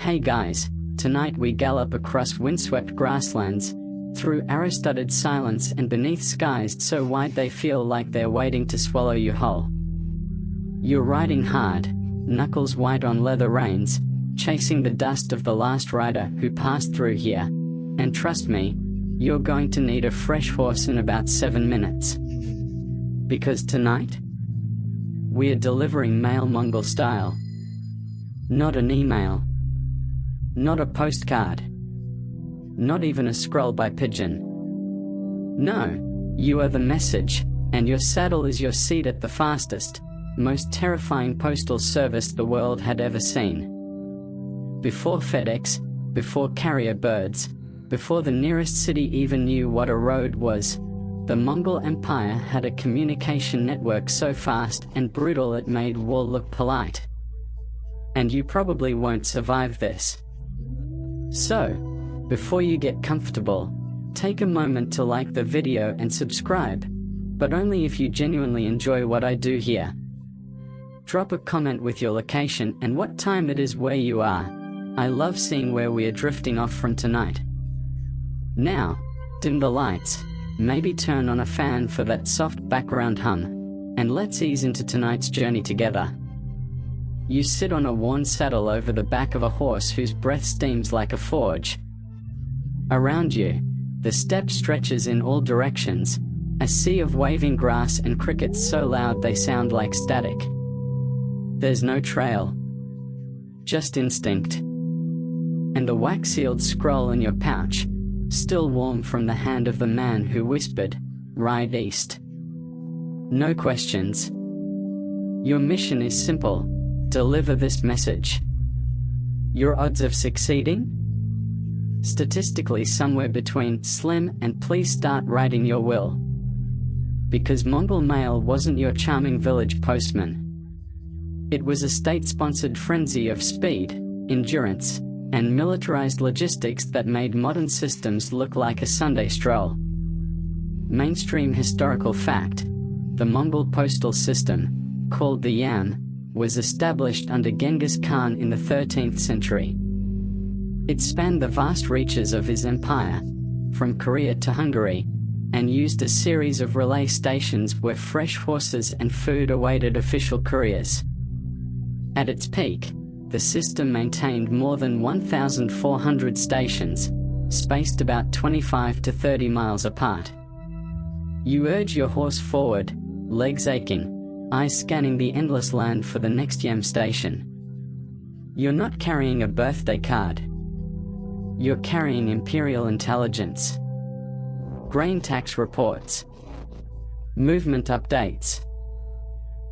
Hey guys, tonight we gallop across windswept grasslands, through arrow-studded silence and beneath skies so wide they feel like they're waiting to swallow you whole. You're riding hard, knuckles white on leather reins, chasing the dust of the last rider who passed through here. And trust me, you're going to need a fresh horse in about 7 minutes. Because tonight, we're delivering mail Mongol style. Not an email. Not a postcard. Not even a scroll by pigeon. No, you are the message, and your saddle is your seat at the fastest, most terrifying postal service the world had ever seen. Before FedEx, before carrier birds, before the nearest city even knew what a road was, the Mongol Empire had a communication network so fast and brutal it made war look polite. And you probably won't survive this. So, before you get comfortable, take a moment to like the video and subscribe, but only if you genuinely enjoy what I do here. Drop a comment with your location and what time it is where you are. I love seeing where we are drifting off from tonight. Now, dim the lights, maybe turn on a fan for that soft background hum, and let's ease into tonight's journey together. You sit on a worn saddle over the back of a horse whose breath steams like a forge. Around you, the steppe stretches in all directions, a sea of waving grass and crickets so loud they sound like static. There's no trail, just instinct. And the wax-sealed scroll in your pouch, still warm from the hand of the man who whispered, "Ride east." No questions. Your mission is simple: deliver this message. Your odds of succeeding? Statistically somewhere between slim and please start writing your will. Because Mongol Mail wasn't your charming village postman. It was a state-sponsored frenzy of speed, endurance, and militarized logistics that made modern systems look like a Sunday stroll. Mainstream historical fact: the Mongol postal system, called the Yam, was established under Genghis Khan in the 13th century. It spanned the vast reaches of his empire, from Korea to Hungary, and used a series of relay stations where fresh horses and food awaited official couriers. At its peak, the system maintained more than 1,400 stations, spaced about 25 to 30 miles apart. You urge your horse forward, legs aching, eyes scanning the endless land for the next Yam station. You're not carrying a birthday card. You're carrying imperial intelligence. Grain tax reports. Movement updates.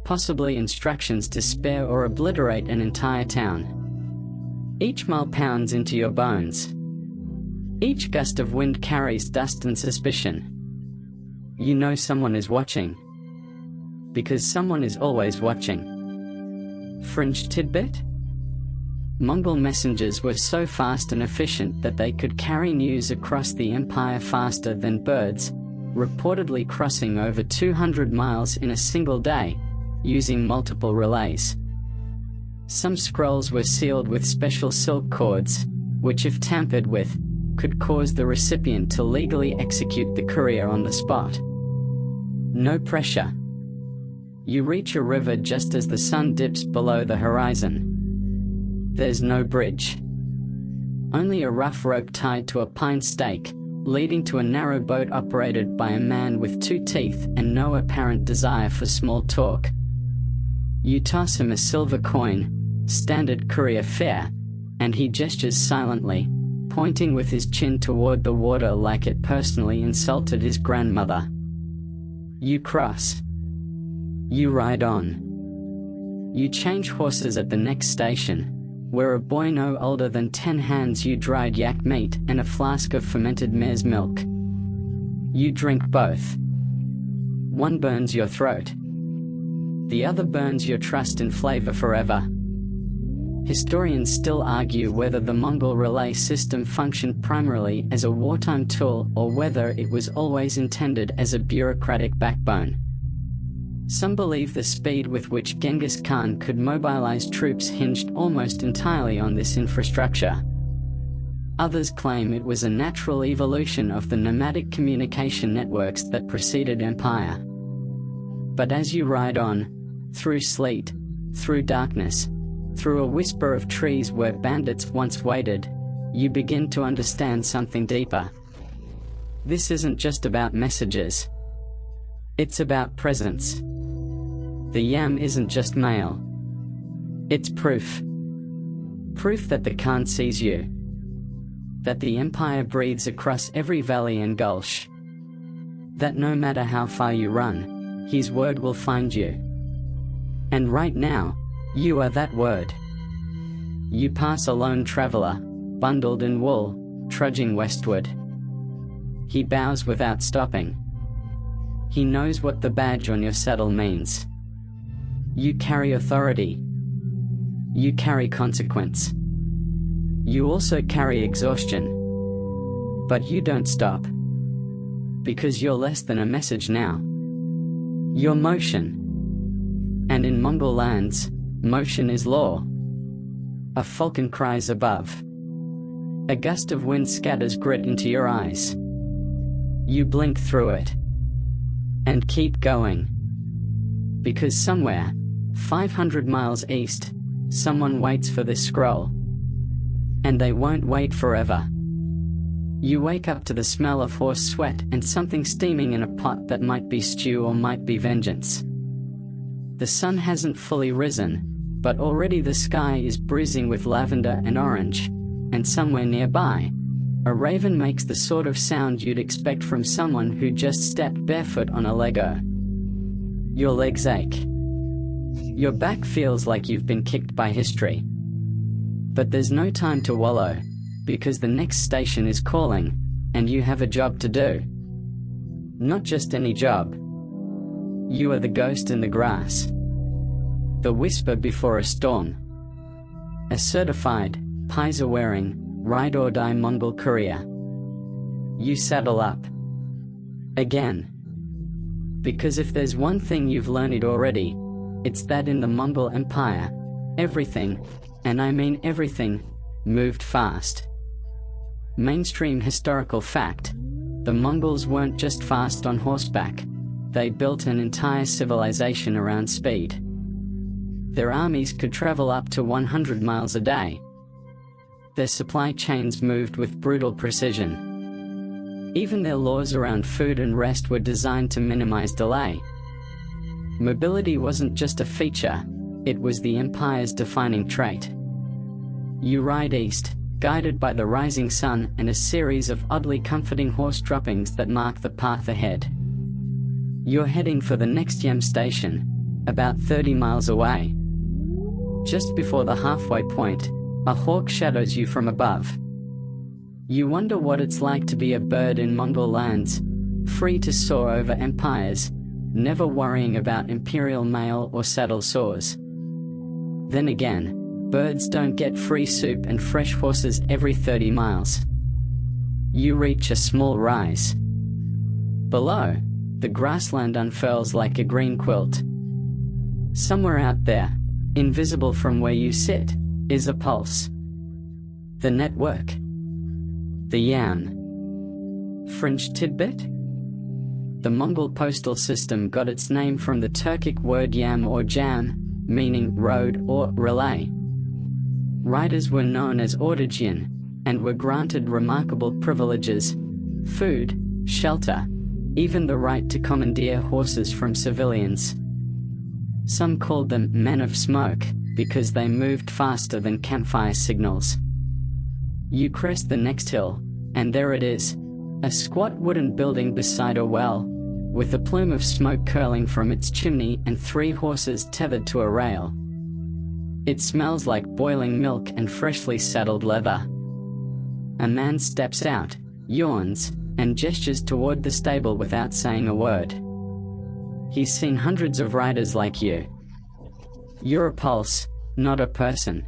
Possibly instructions to spare or obliterate an entire town. Each mile pounds into your bones. Each gust of wind carries dust and suspicion. You know someone is watching. Because someone is always watching. Fringe tidbit? Mongol messengers were so fast and efficient that they could carry news across the empire faster than birds, reportedly crossing over 200 miles in a single day, using multiple relays. Some scrolls were sealed with special silk cords, which if tampered with, could cause the recipient to legally execute the courier on the spot. No pressure. You reach a river just as the sun dips below the horizon. There's no bridge. Only a rough rope tied to a pine stake, leading to a narrow boat operated by a man with 2 teeth and no apparent desire for small talk. You toss him a silver coin, standard courier fare, and he gestures silently, pointing with his chin toward the water like it personally insulted his grandmother. You cross. You ride on. You change horses at the next station, where a boy no older than 10 hands you dried yak meat and a flask of fermented mare's milk. You drink both. One burns your throat. The other burns your trust in flavor forever. Historians still argue whether the Mongol relay system functioned primarily as a wartime tool or whether it was always intended as a bureaucratic backbone. Some believe the speed with which Genghis Khan could mobilize troops hinged almost entirely on this infrastructure. Others claim it was a natural evolution of the nomadic communication networks that preceded empire. But as you ride on, through sleet, through darkness, through a whisper of trees where bandits once waited, you begin to understand something deeper. This isn't just about messages. It's about presence. The yam isn't just mail. It's proof. Proof that the Khan sees you. That the empire breathes across every valley and gulch. That no matter how far you run, his word will find you. And right now, you are that word. You pass a lone traveler, bundled in wool, trudging westward. He bows without stopping. He knows what the badge on your saddle means. You carry authority. You carry consequence. You also carry exhaustion. But you don't stop. Because you're less than a message now. You're motion. And in Mongol lands, motion is law. A falcon cries above. A gust of wind scatters grit into your eyes. You blink through it. And keep going. Because somewhere, 500 miles east, someone waits for this scroll. And they won't wait forever. You wake up to the smell of horse sweat and something steaming in a pot that might be stew or might be vengeance. The sun hasn't fully risen, but already the sky is bruising with lavender and orange, and somewhere nearby, a raven makes the sort of sound you'd expect from someone who just stepped barefoot on a Lego. Your legs ache. Your back feels like you've been kicked by history. But there's no time to wallow, because the next station is calling, and you have a job to do. Not just any job. You are the ghost in the grass. The whisper before a storm. A certified, Pizer-wearing, ride-or-die Mongol courier. You saddle up. Again. Because if there's one thing you've learned already, it's that in the Mongol Empire, everything, and I mean everything, moved fast. Mainstream historical fact: the Mongols weren't just fast on horseback, they built an entire civilization around speed. Their armies could travel up to 100 miles a day. Their supply chains moved with brutal precision. Even their laws around food and rest were designed to minimize delay. Mobility wasn't just a feature, it was the empire's defining trait. You ride east, guided by the rising sun and a series of oddly comforting horse droppings that mark the path ahead. You're heading for the next yam station, about 30 miles away. Just before the halfway point, a hawk shadows you from above. You wonder what it's like to be a bird in Mongol lands, free to soar over empires, never worrying about imperial mail or saddle sores. Then again, birds don't get free soup and fresh horses every 30 miles. You reach a small rise. Below, the grassland unfurls like a green quilt. Somewhere out there, invisible from where you sit, is a pulse. The network. The yam. Fringe tidbit? The Mongol postal system got its name from the Turkic word yam or jam, meaning road or relay. Riders were known as ordigian, and were granted remarkable privileges: food, shelter, even the right to commandeer horses from civilians. Some called them men of smoke, because they moved faster than campfire signals. You crest the next hill, and there it is, a squat wooden building beside a well, with a plume of smoke curling from its chimney and 3 horses tethered to a rail. It smells like boiling milk and freshly saddled leather. A man steps out, yawns, and gestures toward the stable without saying a word. He's seen hundreds of riders like you. You're a pulse, not a person.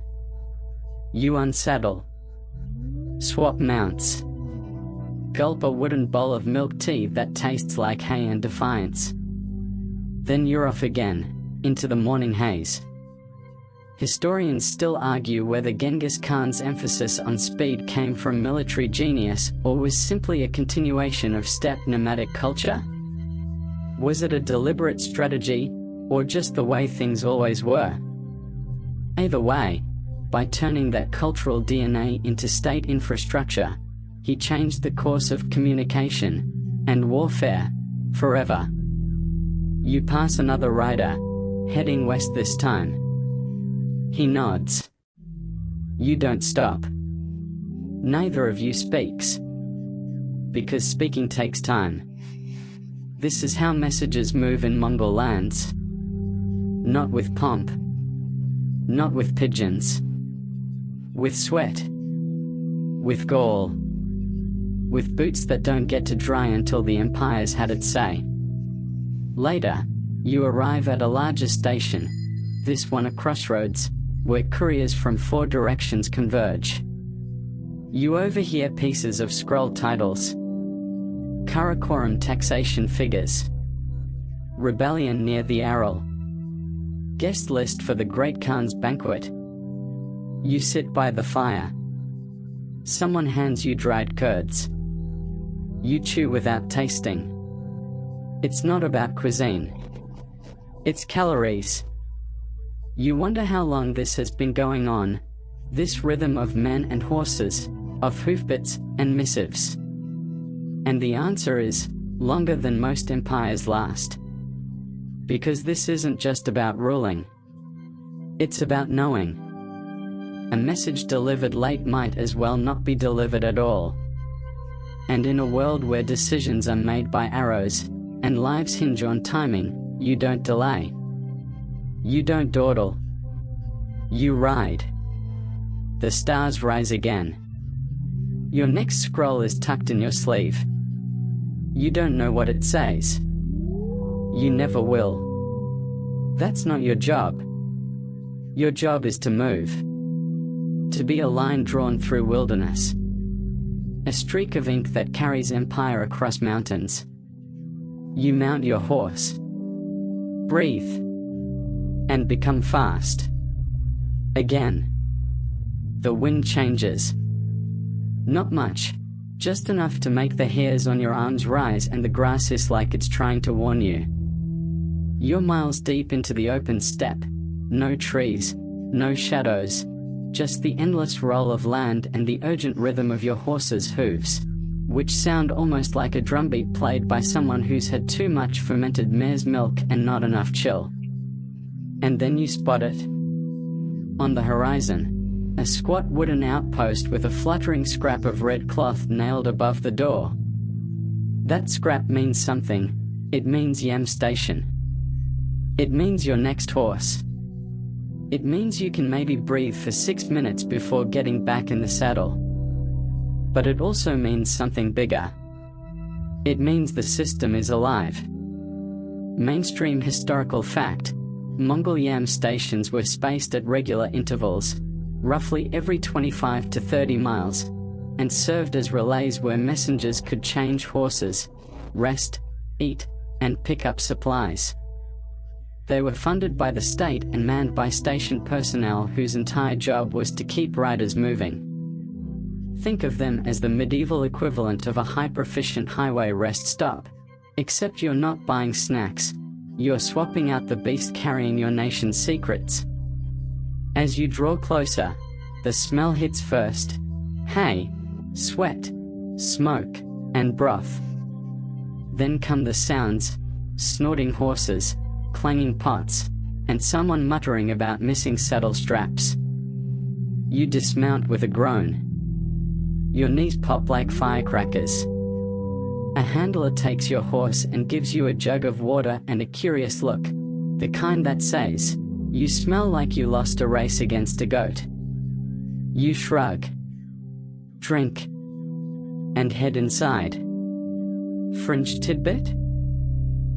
You unsaddle. Swap mounts. Gulp a wooden bowl of milk tea that tastes like hay and defiance. Then you're off again, into the morning haze. Historians still argue whether Genghis Khan's emphasis on speed came from military genius or was simply a continuation of steppe nomadic culture. Was it a deliberate strategy, or just the way things always were? Either way, by turning that cultural DNA into state infrastructure, he changed the course of communication and warfare forever. You pass another rider, heading west this time. He nods. You don't stop. Neither of you speaks. Because speaking takes time. This is how messages move in Mongol lands. Not with pomp. Not with pigeons. With sweat. With gall. With boots that don't get to dry until the empire's had its say. Later, you arrive at a larger station, this one a crossroads, where couriers from 4 directions converge. You overhear pieces of scroll titles. Karakoram taxation figures. Rebellion near the Aral. Guest list for the Great Khan's banquet. You sit by the fire. Someone hands you dried curds. You chew without tasting. It's not about cuisine. It's calories. You wonder how long this has been going on, this rhythm of men and horses, of hoofbeats and missives. And the answer is, longer than most empires last. Because this isn't just about ruling. It's about knowing. A message delivered late might as well not be delivered at all. And in a world where decisions are made by arrows, and lives hinge on timing, you don't delay. You don't dawdle. You ride. The stars rise again. Your next scroll is tucked in your sleeve. You don't know what it says. You never will. That's not your job. Your job is to move. To be a line drawn through wilderness. A streak of ink that carries empire across mountains. You mount your horse. Breathe. And become fast. Again. The wind changes. Not much. Just enough to make the hairs on your arms rise and the grass hiss like it's trying to warn you. You're miles deep into the open steppe. No trees. No shadows. Just the endless roll of land and the urgent rhythm of your horse's hooves, which sound almost like a drumbeat played by someone who's had too much fermented mare's milk and not enough chill. And then you spot it. On the horizon, a squat wooden outpost with a fluttering scrap of red cloth nailed above the door. That scrap means something. It means Yam Station. It means your next horse. It means you can maybe breathe for 6 minutes before getting back in the saddle. But it also means something bigger. It means the system is alive. Mainstream historical fact: Mongol Yam stations were spaced at regular intervals, roughly every 25 to 30 miles, and served as relays where messengers could change horses, rest, eat, and pick up supplies. They were funded by the state and manned by station personnel whose entire job was to keep riders moving. Think of them as the medieval equivalent of a hyper-efficient highway rest stop, except you're not buying snacks, you're swapping out the beast carrying your nation's secrets. As you draw closer, the smell hits first: hay, sweat, smoke, and broth. Then come the sounds: snorting horses, clanging pots, and someone muttering about missing saddle straps. You dismount with a groan. Your knees pop like firecrackers. A handler takes your horse and gives you a jug of water and a curious look, the kind that says, "You smell like you lost a race against a goat." You shrug, drink, and head inside. Fringe tidbit?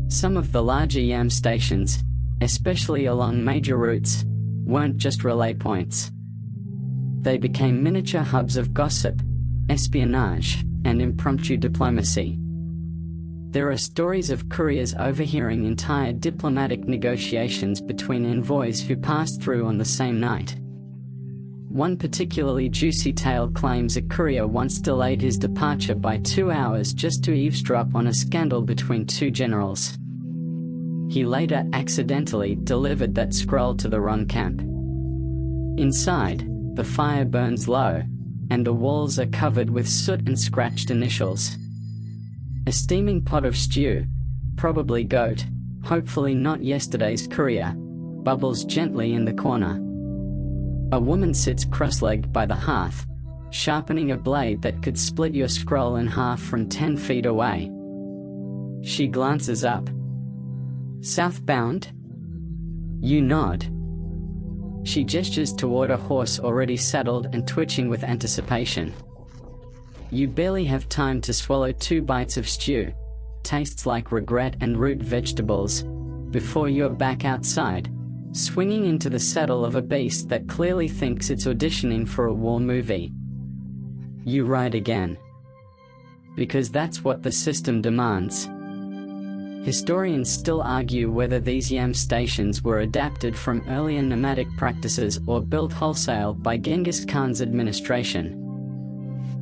Some of the larger Yam stations, especially along major routes, weren't just relay points. They became miniature hubs of gossip, espionage, and impromptu diplomacy. There are stories of couriers overhearing entire diplomatic negotiations between envoys who passed through on the same night. One particularly juicy tale claims a courier once delayed his departure by 2 hours just to eavesdrop on a scandal between two generals. He later accidentally delivered that scroll to the wrong camp. Inside, the fire burns low, and the walls are covered with soot and scratched initials. A steaming pot of stew, probably goat, hopefully not yesterday's courier, bubbles gently in the corner. A woman sits cross-legged by the hearth, sharpening a blade that could split your scroll in half from 10 feet away. She glances up. Southbound? You nod. She gestures toward a horse already saddled and twitching with anticipation. You barely have time to swallow 2 bites of stew, tastes like regret and root vegetables, before you're back outside, swinging into the saddle of a beast that clearly thinks it's auditioning for a war movie. You ride again. Because that's what the system demands. Historians still argue whether these yam stations were adapted from earlier nomadic practices or built wholesale by Genghis Khan's administration.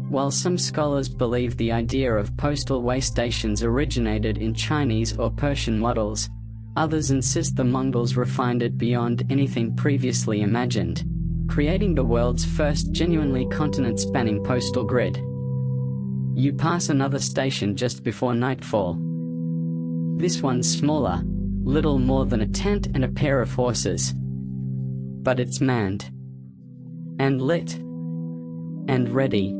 While some scholars believe the idea of postal way stations originated in Chinese or Persian models, others insist the Mongols refined it beyond anything previously imagined, creating the world's first genuinely continent-spanning postal grid. You pass another station just before nightfall. This one's smaller, little more than a tent and a pair of horses. But it's manned. And lit. And ready.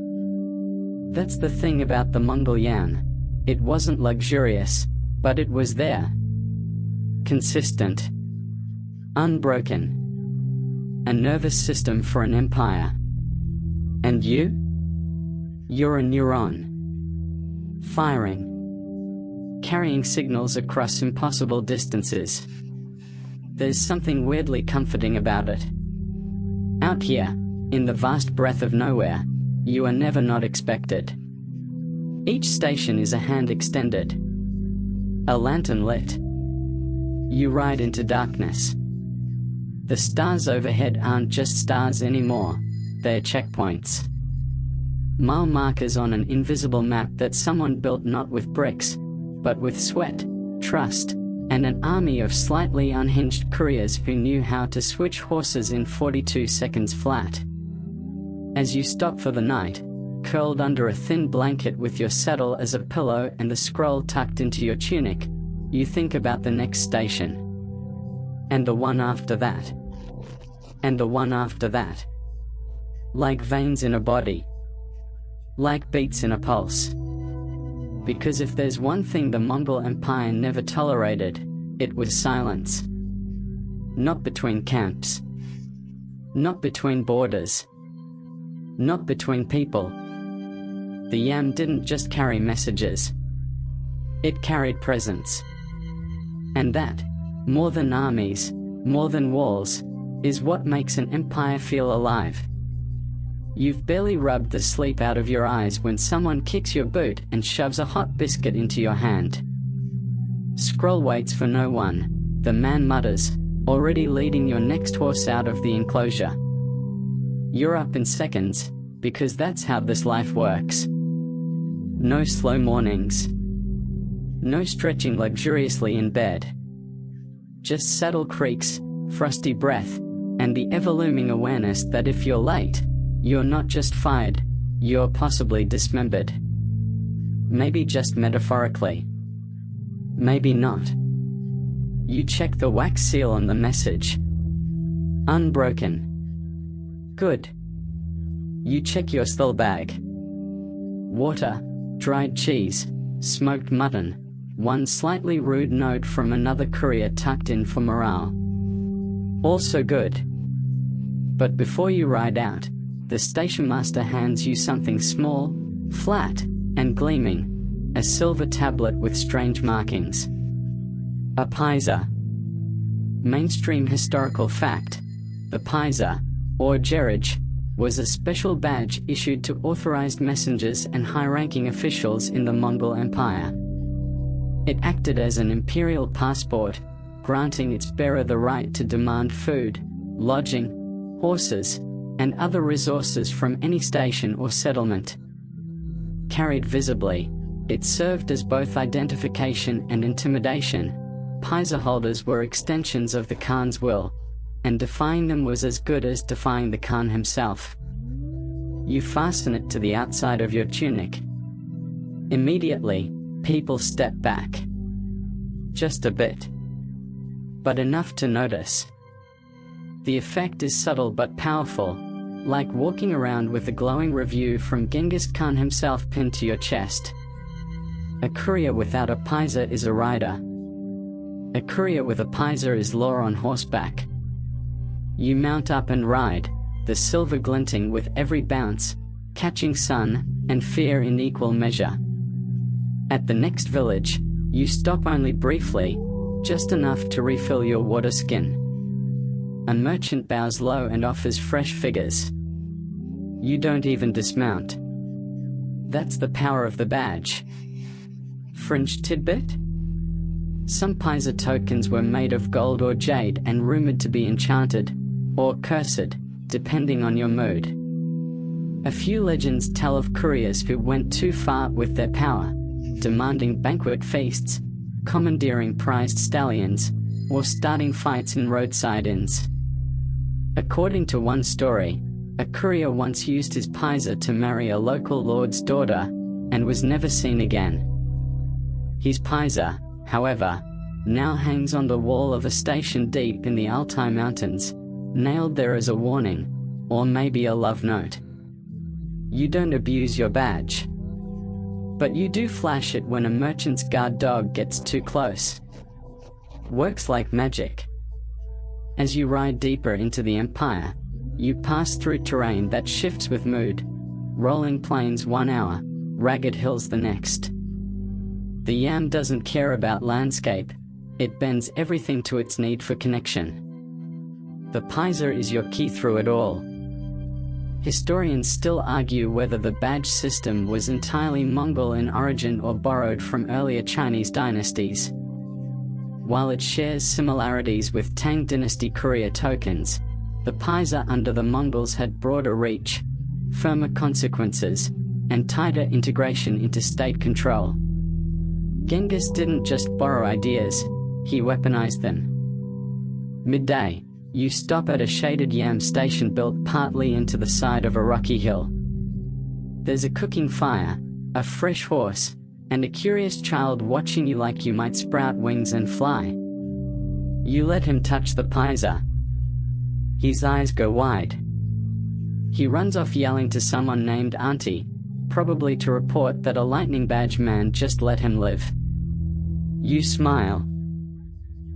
That's the thing about the Mongol yam. It wasn't luxurious, but it was there. Consistent. Unbroken. A nervous system for an empire. And you? You're a neuron. Firing. Carrying signals across impossible distances. There's something weirdly comforting about it. Out here, in the vast breadth of nowhere, you are never not expected. Each station is a hand extended. A lantern lit. You ride into darkness. The stars overhead aren't just stars anymore, they're checkpoints. Mile markers on an invisible map that someone built not with bricks, but with sweat, trust, and an army of slightly unhinged couriers who knew how to switch horses in 42 seconds flat. As you stop for the night, curled under a thin blanket with your saddle as a pillow and the scroll tucked into your tunic, you think about the next station. And the one after that. And the one after that. Like veins in a body. Like beats in a pulse. Because if there's one thing the Mongol Empire never tolerated, it was silence. Not between camps. Not between borders. Not between people. The yam didn't just carry messages. It carried presence. And that, more than armies, more than walls, is what makes an empire feel alive. You've barely rubbed the sleep out of your eyes when someone kicks your boot and shoves a hot biscuit into your hand. Scroll waits for no one, the man mutters, already leading your next horse out of the enclosure. You're up in seconds, because that's how this life works. No slow mornings. No stretching luxuriously in bed. Just saddle creaks, frosty breath, and the ever-looming awareness that if you're late, you're not just fired, you're possibly dismembered. Maybe just metaphorically. Maybe not. You check the wax seal on the message. Unbroken. Good. You check your stole bag. Water, dried cheese, smoked mutton, one slightly rude note from another courier tucked in for morale. Also good. But before you ride out, the station master hands you something small, flat, and gleaming, a silver tablet with strange markings. A paisa. Mainstream historical fact, the paisa, or gerage, was a special badge issued to authorized messengers and high-ranking officials in the Mongol Empire. It acted as an imperial passport, granting its bearer the right to demand food, lodging, horses, and other resources from any station or settlement. Carried visibly, it served as both identification and intimidation. Paisa holders were extensions of the Khan's will, and defying them was as good as defying the Khan himself. You fasten it to the outside of your tunic. Immediately, people step back. Just a bit. But enough to notice. The effect is subtle but powerful, like walking around with a glowing review from Genghis Khan himself pinned to your chest. A courier without a paisa is a rider. A courier with a paisa is law on horseback. You mount up and ride, the silver glinting with every bounce, catching sun and fear in equal measure. At the next village, you stop only briefly, just enough to refill your water skin. A merchant bows low and offers fresh figures. You don't even dismount. That's the power of the badge. Fringe tidbit? Some paisa tokens were made of gold or jade and rumored to be enchanted, or cursed, depending on your mood. A few legends tell of couriers who went too far with their power, demanding banquet feasts, commandeering prized stallions, or starting fights in roadside inns. According to one story, a courier once used his paisa to marry a local lord's daughter, and was never seen again. His paisa, however, now hangs on the wall of a station deep in the Altai Mountains, nailed there as a warning, or maybe a love note. You don't abuse your badge. But you do flash it when a merchant's guard dog gets too close. Works like magic. As you ride deeper into the empire, you pass through terrain that shifts with mood. Rolling plains 1 hour, ragged hills the next. The yam doesn't care about landscape, it bends everything to its need for connection. The paisa is your key through it all. Historians still argue whether the badge system was entirely Mongol in origin or borrowed from earlier Chinese dynasties. While it shares similarities with Tang dynasty courier tokens, the paisa under the Mongols had broader reach, firmer consequences, and tighter integration into state control. Genghis didn't just borrow ideas, he weaponized them. Midday, you stop at a shaded yam station built partly into the side of a rocky hill. There's a cooking fire, a fresh horse, and a curious child watching you like you might sprout wings and fly. You let him touch the paisa. His eyes go wide. He runs off yelling to someone named Auntie, probably to report that a lightning badge man just let him live. You smile.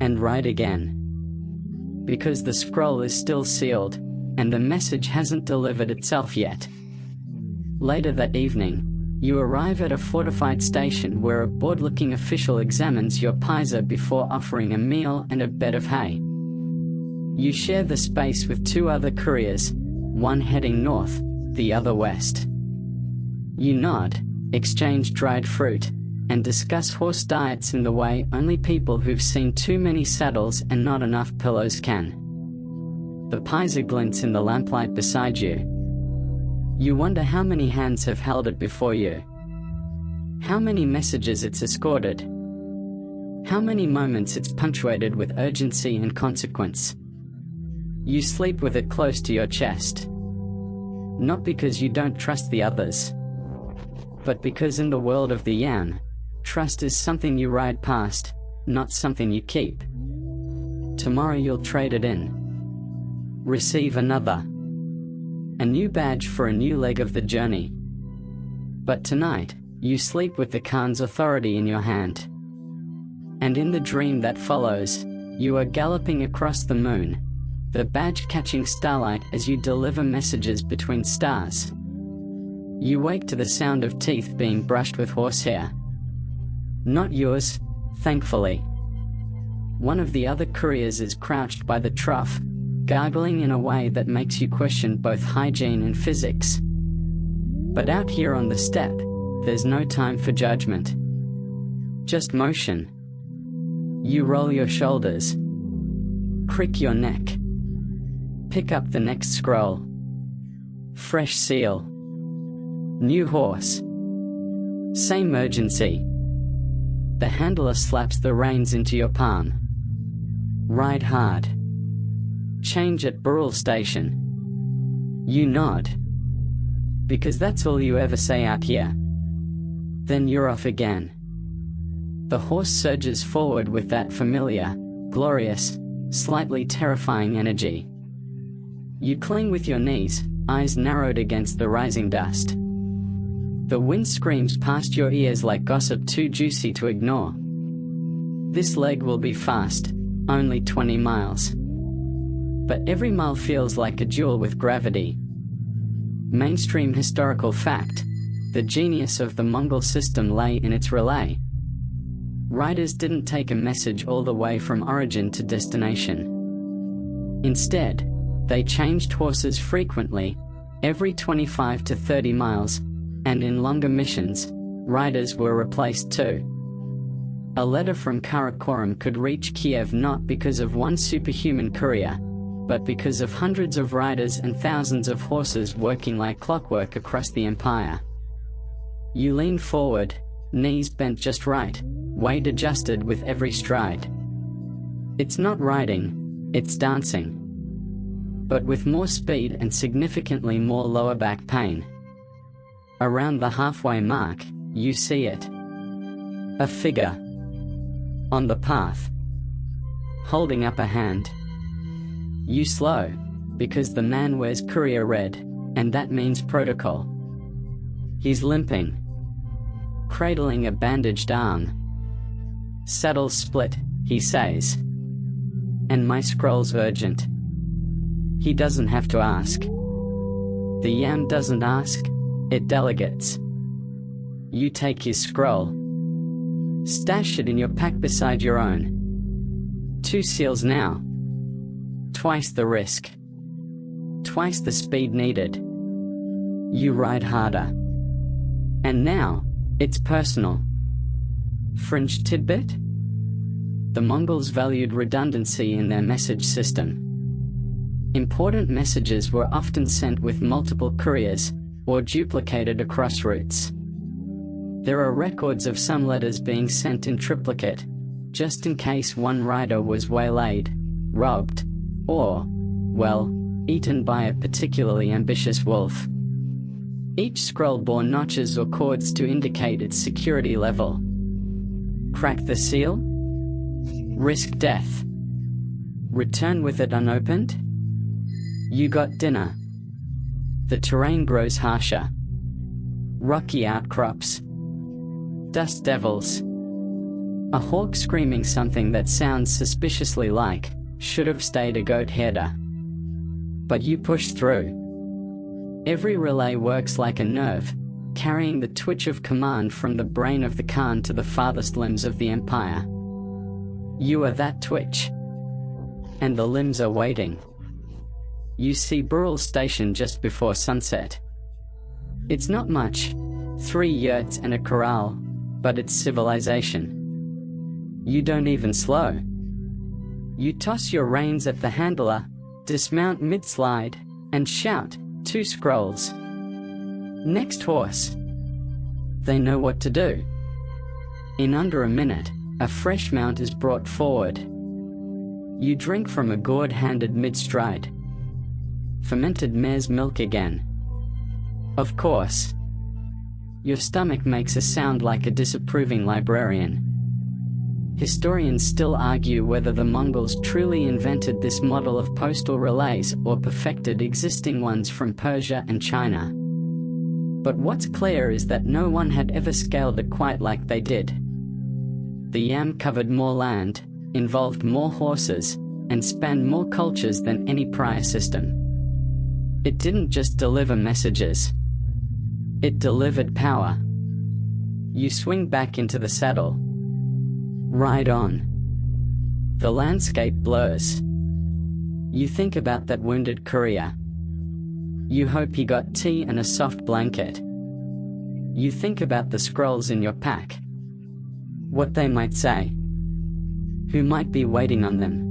And ride again. Because the scroll is still sealed, and the message hasn't delivered itself yet. Later that evening, you arrive at a fortified station where a bored-looking official examines your paisa before offering a meal and a bed of hay. You share the space with 2 other couriers, one heading north, the other west. You nod, exchange dried fruit, and discuss horse diets in the way only people who've seen too many saddles and not enough pillows can. The paisa glints in the lamplight beside you. You wonder how many hands have held it before you. How many messages it's escorted. How many moments it's punctuated with urgency and consequence. You sleep with it close to your chest. Not because you don't trust the others, but because in the world of the yam, trust is something you ride past, not something you keep. Tomorrow you'll trade it in. Receive another. A new badge for a new leg of the journey. But tonight, you sleep with the Khan's authority in your hand. And in the dream that follows, you are galloping across the moon, the badge catching starlight as you deliver messages between stars. You wake to the sound of teeth being brushed with horsehair. Not yours, thankfully. One of the other couriers is crouched by the trough, gargling in a way that makes you question both hygiene and physics. But out here on the steppe, there's no time for judgment. Just motion. You roll your shoulders. Crick your neck. Pick up the next scroll. Fresh seal. New horse. Same urgency. The handler slaps the reins into your palm. Ride hard. Change at Burrell Station. You nod. Because that's all you ever say out here. Then you're off again. The horse surges forward with that familiar, glorious, slightly terrifying energy. You cling with your knees, eyes narrowed against the rising dust. The wind screams past your ears like gossip too juicy to ignore. This leg will be fast, only 20 miles. But every mile feels like a duel with gravity. Mainstream historical fact: the genius of the Mongol system lay in its relay. Riders didn't take a message all the way from origin to destination. Instead, they changed horses frequently, every 25 to 30 miles, and in longer missions, riders were replaced too. A letter from Karakorum could reach Kiev not because of one superhuman courier, but because of hundreds of riders and thousands of horses working like clockwork across the empire. You lean forward, knees bent just right, weight adjusted with every stride. It's not riding, it's dancing. But with more speed and significantly more lower back pain. Around the halfway mark, you see it. A figure. On the path. Holding up a hand. You slow, because the man wears courier red, and that means protocol. He's limping. Cradling a bandaged arm. Saddle split, he says. And my scroll's urgent. He doesn't have to ask. The yam doesn't ask, it delegates. You take his scroll. Stash it in your pack beside your own. 2 seals now. Twice the risk. Twice the speed needed. You ride harder. And now, it's personal. Fringe tidbit? The Mongols valued redundancy in their message system. Important messages were often sent with multiple couriers, or duplicated across routes. There are records of some letters being sent in triplicate, just in case one rider was waylaid, robbed, or, well, eaten by a particularly ambitious wolf. Each scroll bore notches or cords to indicate its security level. Crack the seal? Risk death. Return with it unopened? You got dinner. The terrain grows harsher. Rocky outcrops. Dust devils. A hawk screaming something that sounds suspiciously like, should have stayed a goat herder. But you push through. Every relay works like a nerve, carrying the twitch of command from the brain of the Khan to the farthest limbs of the empire. You are that twitch. And the limbs are waiting. You see Burrell Station just before sunset. It's not much, 3 yurts and a corral, but it's civilization. You don't even slow. You toss your reins at the handler, dismount mid-slide, and shout, 2 scrolls. Next horse. They know what to do. In under a minute, a fresh mount is brought forward. You drink from a gourd handed mid-stride. Fermented mare's milk again. Of course. Your stomach makes a sound like a disapproving librarian. Historians still argue whether the Mongols truly invented this model of postal relays or perfected existing ones from Persia and China. But what's clear is that no one had ever scaled it quite like they did. The yam covered more land, involved more horses, and spanned more cultures than any prior system. It didn't just deliver messages. It delivered power. You swing back into the saddle. Ride on. The landscape blurs. You think about that wounded courier. You hope he got tea and a soft blanket. You think about the scrolls in your pack. what they might say, who might be waiting on them.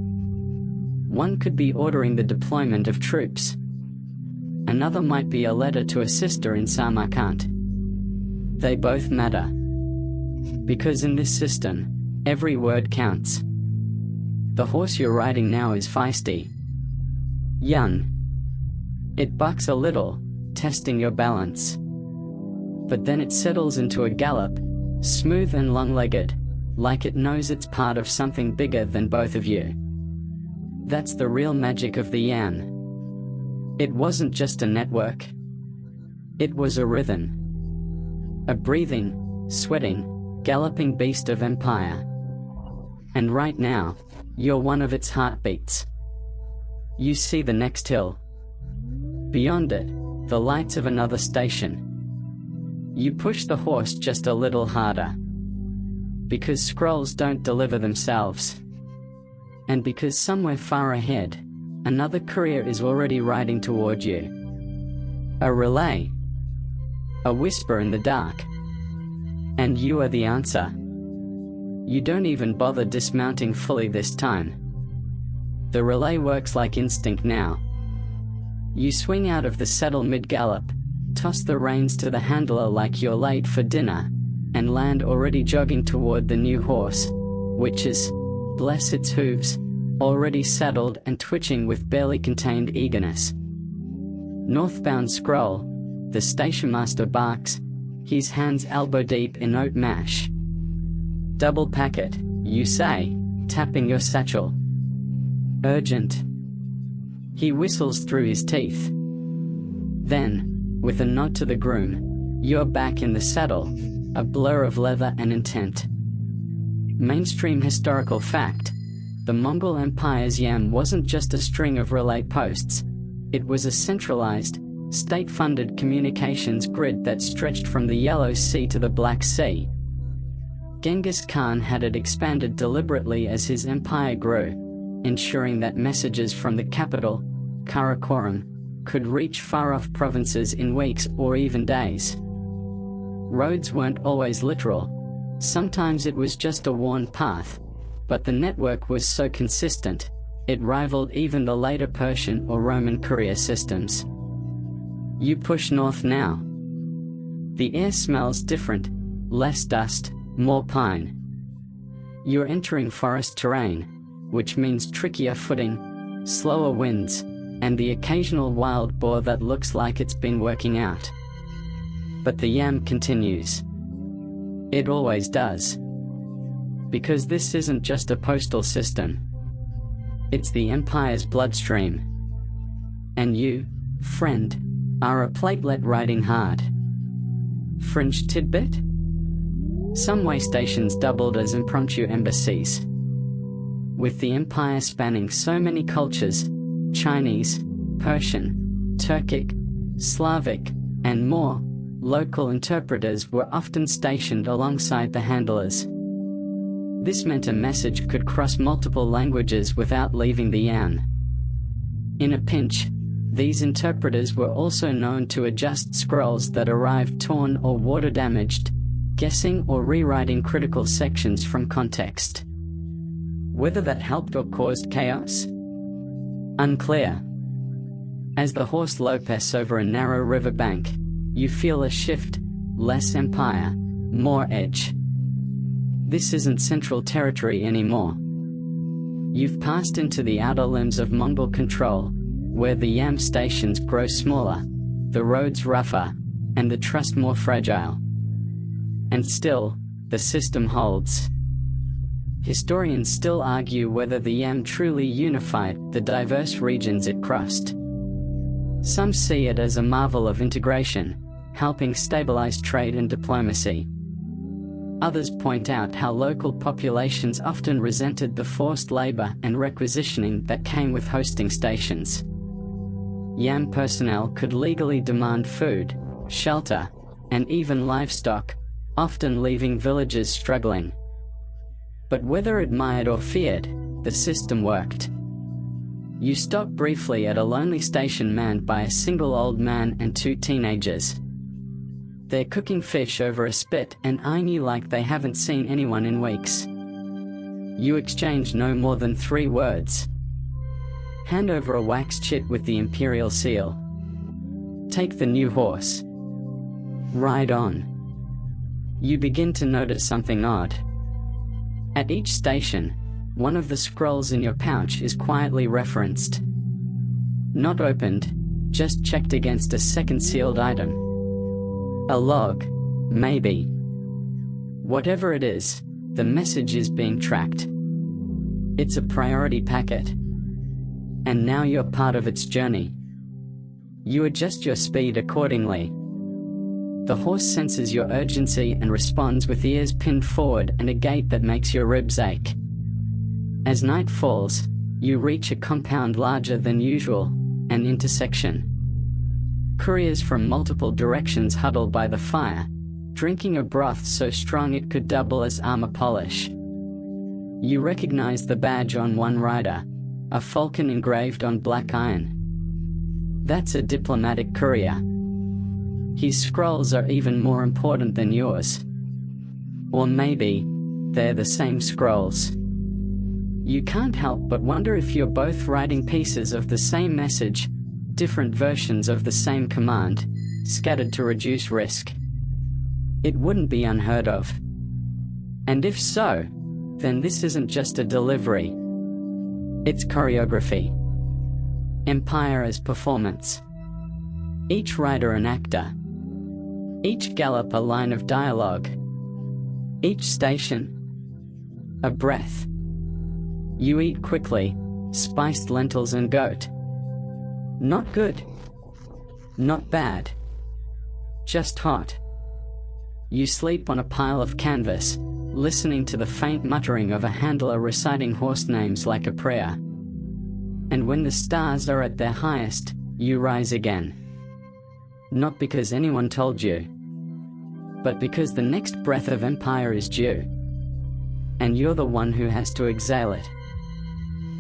One could be ordering the deployment of troops. Another might be a letter to a sister in Samarkand. They both matter. Because in this system, every word counts. The horse you're riding now is feisty. Young. It bucks a little, testing your balance. But then it settles into a gallop, smooth and long-legged, like it knows it's part of something bigger than both of you. That's the real magic of the yam. It wasn't just a network. It was a rhythm. A breathing, sweating, galloping beast of empire. And right now, you're one of its heartbeats. You see the next hill. Beyond it, the lights of another station. You push the horse just a little harder. Because scrolls don't deliver themselves. And because somewhere far ahead, another courier is already riding toward you. A relay. A whisper in the dark. And you are the answer. You don't even bother dismounting fully this time. The relay works like instinct now. You swing out of the saddle mid-gallop, toss the reins to the handler like you're late for dinner, and land already jogging toward the new horse, which is, bless its hooves, already saddled and twitching with barely contained eagerness. Northbound scroll, the stationmaster barks, his hands elbow-deep in oat mash. Double packet, you say, tapping your satchel. Urgent. He whistles through his teeth. Then, with a nod to the groom, you're back in the saddle, a blur of leather and intent. Mainstream historical fact: the Mongol Empire's yam wasn't just a string of relay posts. It was a centralized, state-funded communications grid that stretched from the Yellow Sea to the Black Sea. Genghis Khan had it expanded deliberately as his empire grew, ensuring that messages from the capital, Karakoram, could reach far-off provinces in weeks or even days. Roads weren't always literal. Sometimes it was just a worn path, but the network was so consistent, it rivaled even the later Persian or Roman courier systems. You push north now. The air smells different, less dust, more pine. You're entering forest terrain, which means trickier footing, slower winds, and the occasional wild boar that looks like it's been working out. But the yam continues. It always does. Because this isn't just a postal system. It's the Empire's bloodstream. And you, friend, are a platelet riding hard. Fringe tidbit? Some way stations doubled as impromptu embassies. With the Empire spanning so many cultures, Chinese, Persian, Turkic, Slavic, and more, local interpreters were often stationed alongside the handlers. This meant a message could cross multiple languages without leaving the yam. In a pinch, these interpreters were also known to adjust scrolls that arrived torn or water-damaged, guessing or rewriting critical sections from context. Whether that helped or caused chaos? Unclear. As the horse lopes over a narrow riverbank, you feel a shift, less empire, more edge. This isn't central territory anymore. You've passed into the outer limbs of Mongol control, where the yam stations grow smaller, the roads rougher, and the trust more fragile. And still, the system holds. Historians still argue whether the yam truly unified the diverse regions it crossed. Some see it as a marvel of integration, helping stabilize trade and diplomacy. Others point out how local populations often resented the forced labor and requisitioning that came with hosting stations. Yam personnel could legally demand food, shelter, and even livestock, often leaving villages struggling. But whether admired or feared, the system worked. You stop briefly at a lonely station manned by a single old man and two teenagers. They're cooking fish over a spit and eyeing you like they haven't seen anyone in weeks. You exchange no more than 3 words. Hand over a wax chit with the imperial seal. Take the new horse. Ride on. You begin to notice something odd. At each station, one of the scrolls in your pouch is quietly referenced. Not opened, just checked against a second sealed item. A log, maybe. Whatever it is, the message is being tracked. It's a priority packet. And now you're part of its journey. You adjust your speed accordingly. The horse senses your urgency and responds with ears pinned forward and a gait that makes your ribs ache. As night falls, you reach a compound larger than usual, an intersection. Couriers from multiple directions huddle by the fire, drinking a broth so strong it could double as armor polish. You recognize the badge on one rider, a falcon engraved on black iron. That's a diplomatic courier. His scrolls are even more important than yours. Or maybe, they're the same scrolls. You can't help but wonder if you're both writing pieces of the same message, different versions of the same command, scattered to reduce risk. It wouldn't be unheard of. And if so, then this isn't just a delivery. It's choreography. Empire as performance. Each rider an actor. Each gallop a line of dialogue. Each station a breath. You eat quickly, spiced lentils and goat. Not good. Not bad. Just hot. You sleep on a pile of canvas, listening to the faint muttering of a handler reciting horse names like a prayer. And when the stars are at their highest, you rise again. Not because anyone told you, but because the next breath of empire is due. And you're the one who has to exhale it.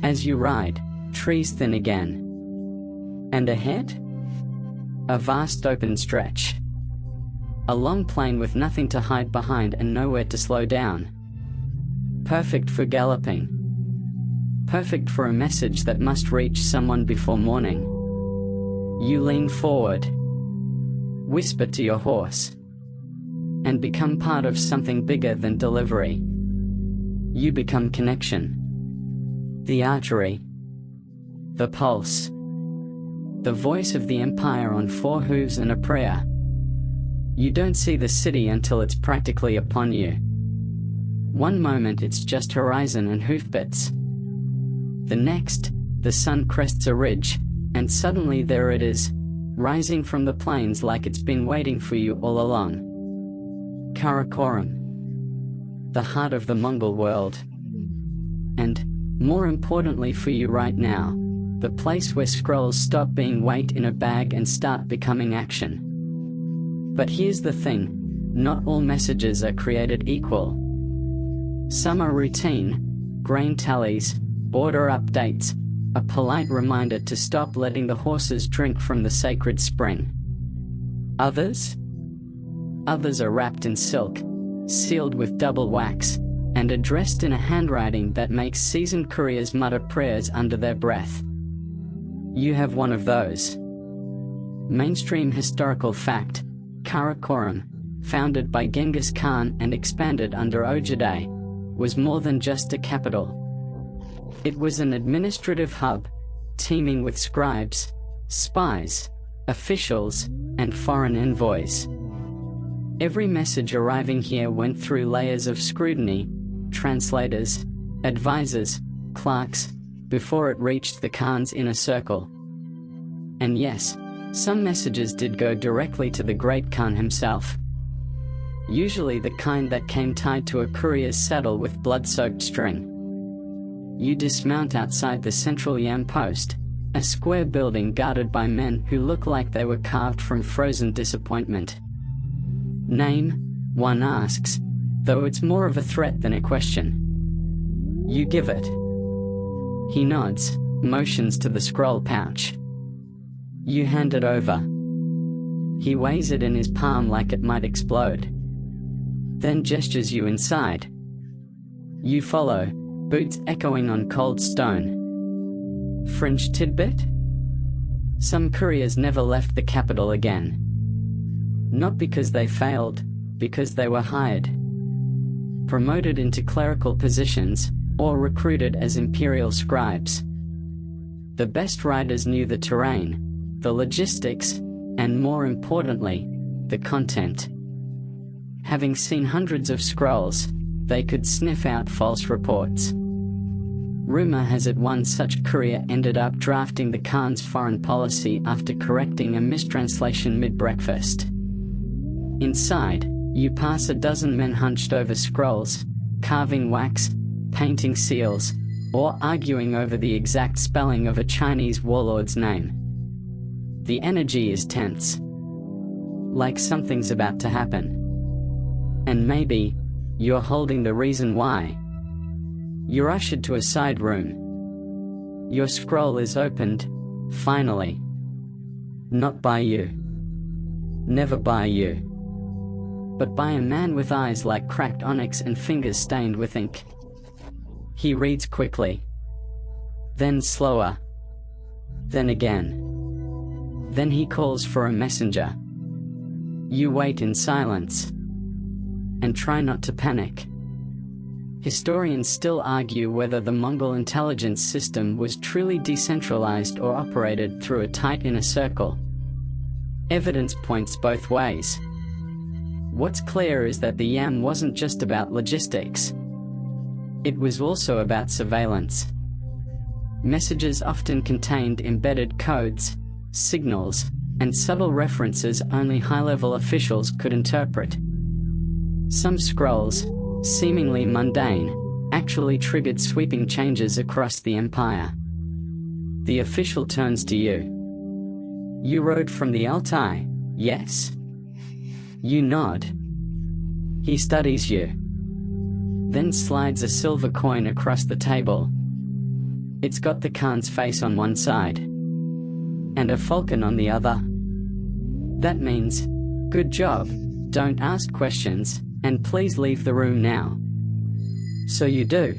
As you ride, trees thin again. And ahead? A vast open stretch. A long plain with nothing to hide behind and nowhere to slow down. Perfect for galloping. Perfect for a message that must reach someone before morning. You lean forward. Whisper to your horse. And become part of something bigger than delivery. You become connection. The artery. The pulse. The voice of the empire on 4 hooves and a prayer. You don't see the city until it's practically upon you. One moment it's just horizon and hoofbeats. The next, the sun crests a ridge, and suddenly there it is, rising from the plains like it's been waiting for you all along. Karakoram. The heart of the Mongol world. And, more importantly for you right now, the place where scrolls stop being weight in a bag and start becoming action. But here's the thing, not all messages are created equal. Some are routine, grain tallies, order updates, a polite reminder to stop letting the horses drink from the sacred spring. Others are wrapped in silk, sealed with double wax, and addressed in a handwriting that makes seasoned couriers mutter prayers under their breath. You have one of those. Mainstream historical fact, Karakoram, founded by Genghis Khan and expanded under Ojibwe, was more than just a capital. It was an administrative hub, teeming with scribes, spies, officials, and foreign envoys. Every message arriving here went through layers of scrutiny, translators, advisors, clerks, before it reached the Khan's inner circle. And yes, some messages did go directly to the great Khan himself. Usually the kind that came tied to a courier's saddle with blood-soaked string. You dismount outside the central Yam post, a square building guarded by men who look like they were carved from frozen disappointment. Name? One asks, though it's more of a threat than a question. You give it. He nods, motions to the scroll pouch. You hand it over. He weighs it in his palm like it might explode. Then gestures you inside. You follow, boots echoing on cold stone. Fringe tidbit? Some couriers never left the capital again. Not because they failed, because they were hired. Promoted into clerical positions, or recruited as imperial scribes. The best riders knew the terrain, the logistics, and more importantly, the content. Having seen hundreds of scrolls, they could sniff out false reports. Rumor has it one such courier ended up drafting the Khan's foreign policy after correcting a mistranslation mid-breakfast. Inside, you pass a dozen men hunched over scrolls, carving wax, painting seals, or arguing over the exact spelling of a Chinese warlord's name. The energy is tense. Like something's about to happen. And maybe, you're holding the reason why. You're ushered to a side room. Your scroll is opened, finally. Not by you. Never by you. But by a man with eyes like cracked onyx and fingers stained with ink. He reads quickly. Then slower. Then again. Then he calls for a messenger. You wait in silence. And try not to panic. Historians still argue whether the Mongol intelligence system was truly decentralized or operated through a tight inner circle. Evidence points both ways. What's clear is that the Yam wasn't just about logistics. It was also about surveillance. Messages often contained embedded codes, signals, and subtle references only high-level officials could interpret. Some scrolls, seemingly mundane, actually triggered sweeping changes across the empire. The official turns to you. You rode from the Altai, yes? You nod. He studies you. Then slides a silver coin across the table. It's got the Khan's face on one side. And a falcon on the other. That means, good job, don't ask questions, and please leave the room now. So you do.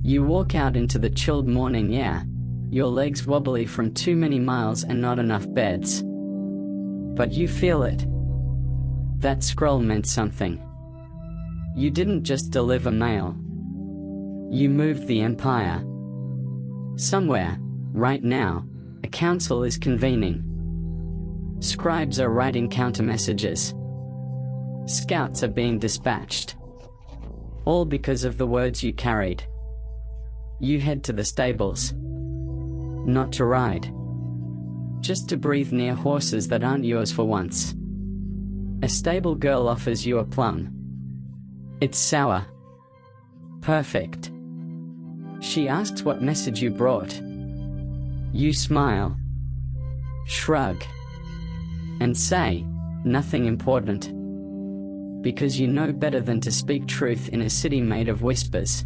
You walk out into the chilled morning air, your legs wobbly from too many miles and not enough beds. But you feel it. That scroll meant something. You didn't just deliver mail. You moved the empire. Somewhere, right now, a council is convening. Scribes are writing counter-messages. Scouts are being dispatched. All because of the words you carried. You head to the stables. Not to ride. Just to breathe near horses that aren't yours for once. A stable girl offers you a plum. It's sour. Perfect. She asks what message you brought. You smile. Shrug. And say, nothing important. Because you know better than to speak truth in a city made of whispers.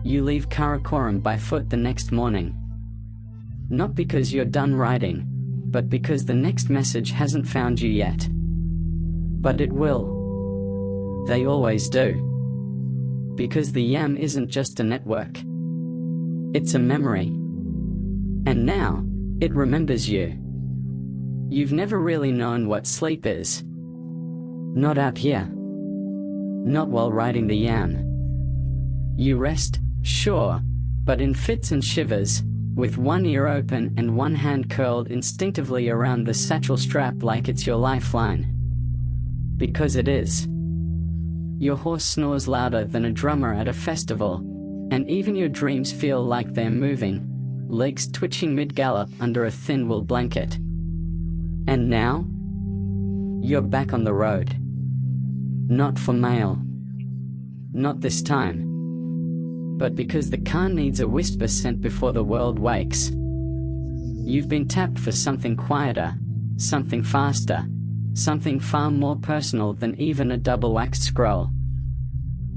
You leave Karakoram by foot the next morning. Not because you're done writing, but because the next message hasn't found you yet. But it will. They always do. Because the Yam isn't just a network. It's a memory. And now, it remembers you. You've never really known what sleep is. Not out here. Not while riding the Yam. You rest, sure, but in fits and shivers, with one ear open and one hand curled instinctively around the satchel strap like it's your lifeline. Because it is. Your horse snores louder than a drummer at a festival, and even your dreams feel like they're moving, legs twitching mid-gallop under a thin wool blanket. And now? You're back on the road. Not for mail. Not this time. But because the Khan needs a whisper sent before the world wakes. You've been tapped for something quieter, something faster, something far more personal than even a double-waxed scroll.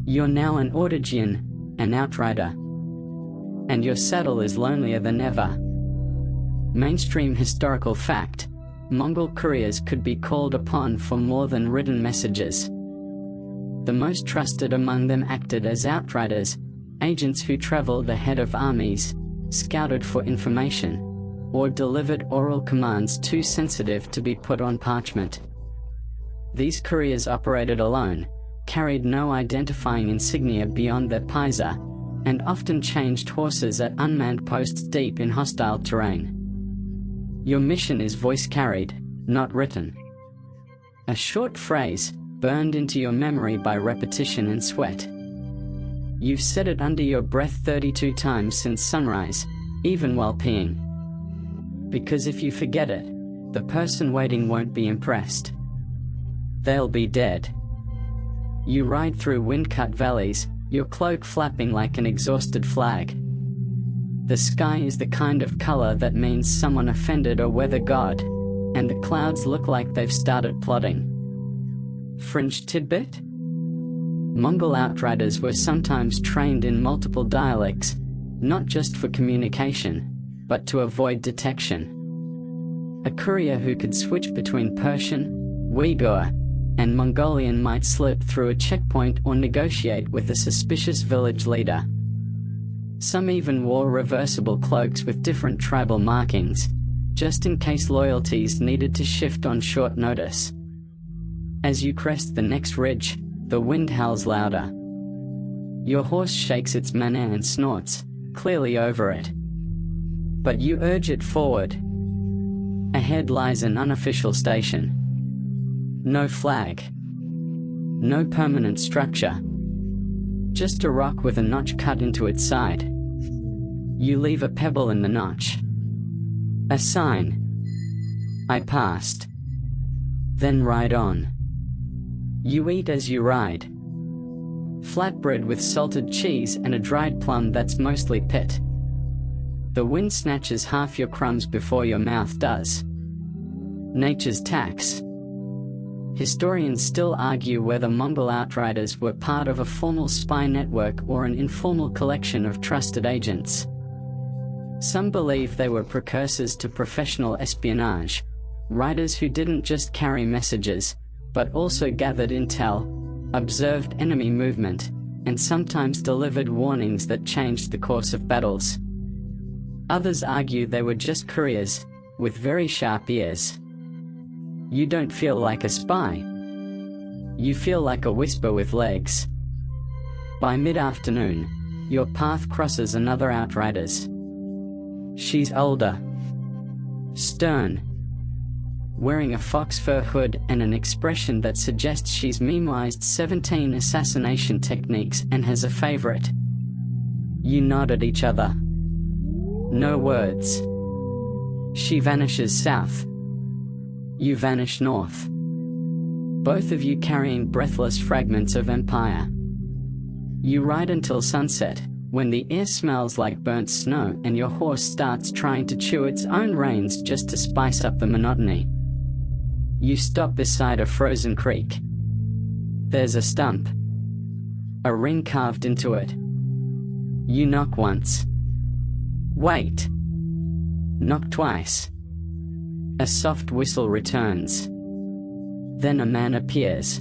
You're now an Audigian, an outrider. And your saddle is lonelier than ever. Mainstream historical fact. Mongol couriers could be called upon for more than written messages. The most trusted among them acted as outriders, agents who traveled ahead of armies, scouted for information, or delivered oral commands too sensitive to be put on parchment. These couriers operated alone, carried no identifying insignia beyond their paisa, and often changed horses at unmanned posts deep in hostile terrain. Your mission is voice-carried, not written. A short phrase, burned into your memory by repetition and sweat. You've said it under your breath 32 times since sunrise, even while peeing. Because if you forget it, the person waiting won't be impressed. They'll be dead. You ride through wind-cut valleys, your cloak flapping like an exhausted flag. The sky is the kind of color that means someone offended a weather god, and the clouds look like they've started plotting. Fringe tidbit? Mongol outriders were sometimes trained in multiple dialects, not just for communication, but to avoid detection. A courier who could switch between Persian, Uyghur, and Mongolian might slip through a checkpoint or negotiate with a suspicious village leader. Some even wore reversible cloaks with different tribal markings, just in case loyalties needed to shift on short notice. As you crest the next ridge, the wind howls louder. Your horse shakes its mane and snorts, clearly over it. But you urge it forward. Ahead lies an unofficial station. No flag. No permanent structure. Just a rock with a notch cut into its side. You leave a pebble in the notch. A sign. I passed. Then ride on. You eat as you ride. Flatbread with salted cheese and a dried plum that's mostly pit. The wind snatches half your crumbs before your mouth does. Nature's tax. Historians still argue whether Mongol outriders were part of a formal spy network or an informal collection of trusted agents. Some believe they were precursors to professional espionage, riders who didn't just carry messages, but also gathered intel, observed enemy movement, and sometimes delivered warnings that changed the course of battles. Others argue they were just couriers, with very sharp ears. You don't feel like a spy. You feel like a whisper with legs. By mid-afternoon, your path crosses another outrider's. She's older. Stern. Wearing a fox fur hood and an expression that suggests she's memorized 17 assassination techniques and has a favorite. You nod at each other. No words. She vanishes south. You vanish north. Both of you carrying breathless fragments of empire. You ride until sunset, when the air smells like burnt snow and your horse starts trying to chew its own reins just to spice up the monotony. You stop beside a frozen creek. There's a stump. A ring carved into it. You knock once. Wait. Knock twice. A soft whistle returns. Then a man appears.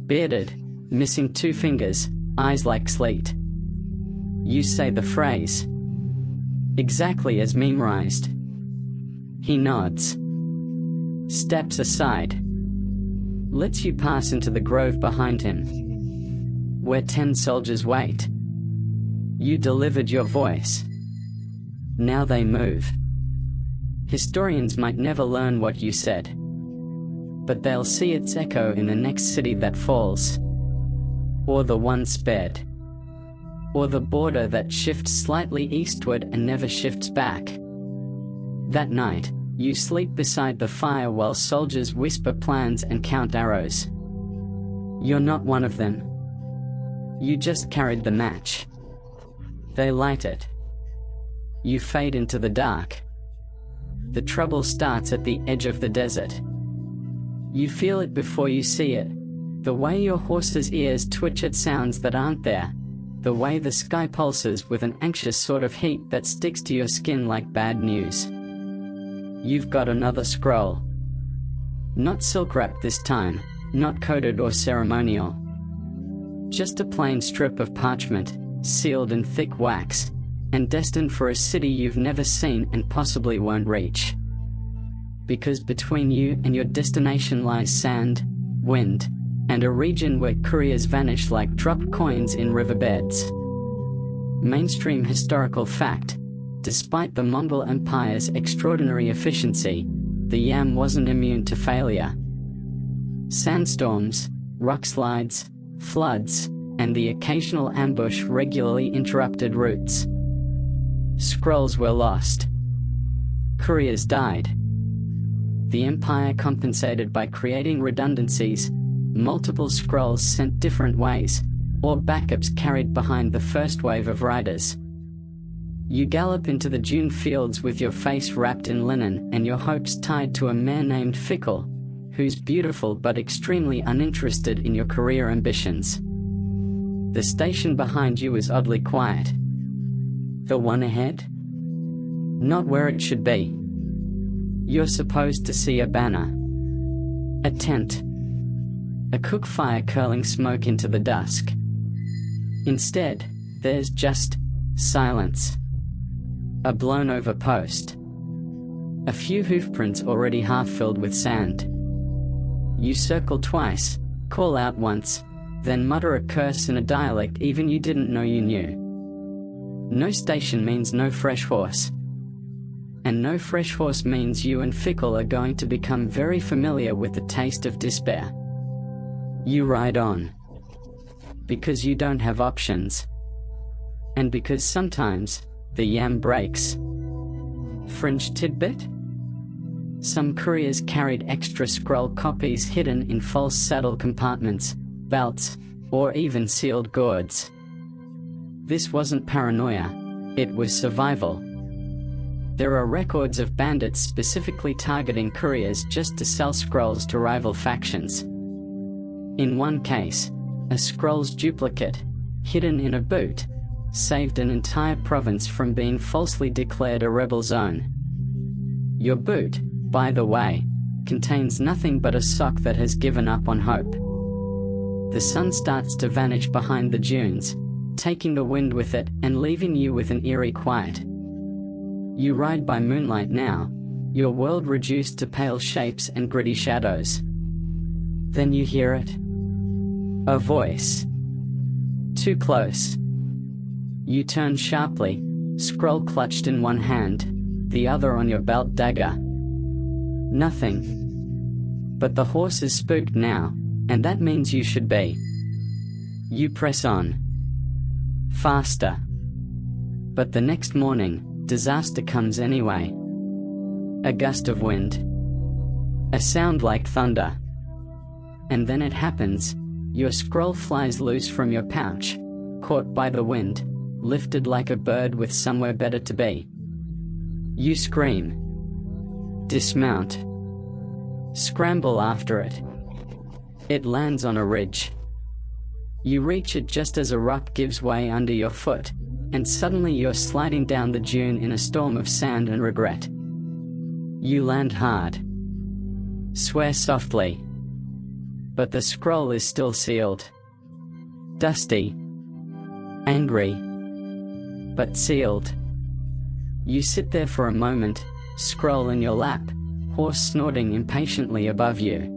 Bearded, missing 2 fingers, eyes like sleet. You say the phrase. Exactly as memorized. He nods. Steps aside. Lets you pass into the grove behind him, where 10 soldiers wait. You delivered your voice. Now they move. Historians might never learn what you said, but they'll see its echo in the next city that falls, or the one spared, or the border that shifts slightly eastward and never shifts back. That night, you sleep beside the fire while soldiers whisper plans and count arrows. You're not one of them. You just carried the match. They light it. You fade into the dark. The trouble starts at the edge of the desert. You feel it before you see it. The way your horse's ears twitch at sounds that aren't there. The way the sky pulses with an anxious sort of heat that sticks to your skin like bad news. You've got another scroll. Not silk-wrapped this time, not coded or ceremonial. Just a plain strip of parchment, sealed in thick wax, and destined for a city you've never seen and possibly won't reach. Because between you and your destination lies sand, wind, and a region where couriers vanish like dropped coins in riverbeds. Mainstream historical fact: despite the Mongol Empire's extraordinary efficiency, the Yam wasn't immune to failure. Sandstorms, rock slides, floods, and the occasional ambush regularly interrupted routes. Scrolls were lost. Couriers died. The Empire compensated by creating redundancies, multiple scrolls sent different ways, or backups carried behind the first wave of riders. You gallop into the dune fields with your face wrapped in linen and your hopes tied to a mare named Fickle, who's beautiful but extremely uninterested in your career ambitions. The station behind you is oddly quiet. The one ahead? Not where it should be. You're supposed to see a banner, a tent, a cook fire curling smoke into the dusk. Instead, there's just silence. A blown-over post. A few hoofprints already half-filled with sand. You circle twice, call out once, then mutter a curse in a dialect even you didn't know you knew. No station means no fresh horse. And no fresh horse means you and Fickle are going to become very familiar with the taste of despair. You ride on. Because you don't have options. And because sometimes, the Yam breaks. Fringe tidbit? Some couriers carried extra scroll copies hidden in false saddle compartments, belts, or even sealed gourds. This wasn't paranoia, it was survival. There are records of bandits specifically targeting couriers just to sell scrolls to rival factions. In one case, a scroll's duplicate, hidden in a boot, saved an entire province from being falsely declared a rebel zone. Your boot, by the way, contains nothing but a sock that has given up on hope. The sun starts to vanish behind the dunes, taking the wind with it and leaving you with an eerie quiet. You ride by moonlight now, your world reduced to pale shapes and gritty shadows. Then you hear it. A voice. Too close. You turn sharply, scroll clutched in one hand, the other on your belt dagger. Nothing. But the horse is spooked now, and that means you should be. You press on. Faster. But the next morning, disaster comes anyway. A gust of wind. A sound like thunder. And then it happens. Your scroll flies loose from your pouch, caught by the wind, lifted like a bird with somewhere better to be. You scream. Dismount. Scramble after it. It lands on a ridge. You reach it just as a rock gives way under your foot, and suddenly you're sliding down the dune in a storm of sand and regret. You land hard. Swear softly. But the scroll is still sealed. Dusty. Angry. But sealed. You sit there for a moment, scroll in your lap, horse snorting impatiently above you.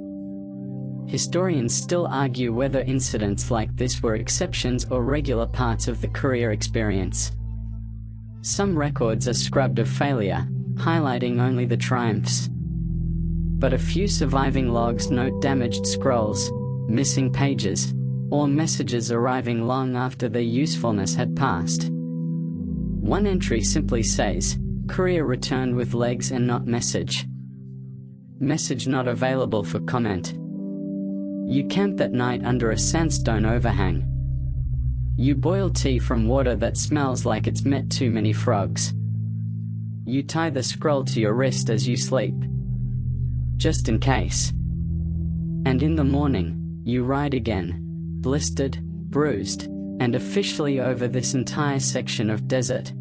Historians still argue whether incidents like this were exceptions or regular parts of the courier experience. Some records are scrubbed of failure, highlighting only the triumphs. But a few surviving logs note damaged scrolls, missing pages, or messages arriving long after their usefulness had passed. One entry simply says, "Courier returned with legs and not message. Message not available for comment." You camp that night under a sandstone overhang. You boil tea from water that smells like it's met too many frogs. You tie the scroll to your wrist as you sleep. Just in case. And in the morning, you ride again, blistered, bruised, and officially over this entire section of desert.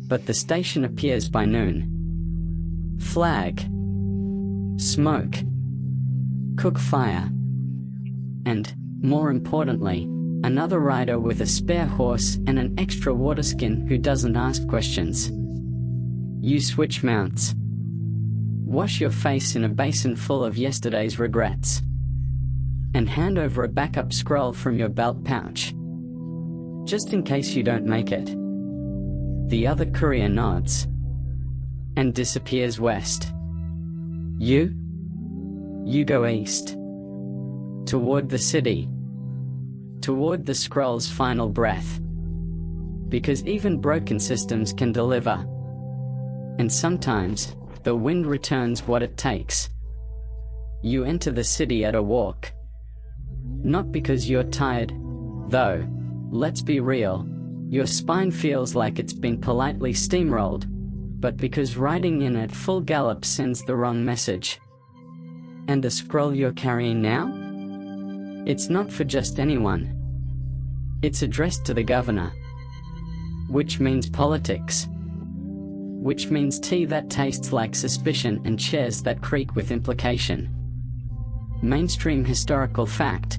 But the station appears by noon. flag, smoke, cook fire, and, more importantly, another rider with a spare horse and an extra waterskin who doesn't ask questions. You switch mounts. Wash your face in a basin full of yesterday's regrets. And hand over a backup scroll from your belt pouch. Just in case you don't make it. The other courier nods. And disappears west. You go east. Toward the city. Toward the scroll's final breath. Because even broken systems can deliver. And sometimes, the wind returns what it takes. You enter the city at a walk. Not because you're tired, though, let's be real, your spine feels like it's been politely steamrolled, but because riding in at full gallop sends the wrong message. And the scroll you're carrying now? It's not for just anyone. It's addressed to the governor. Which means politics. Which means tea that tastes like suspicion and chairs that creak with implication. Mainstream historical fact: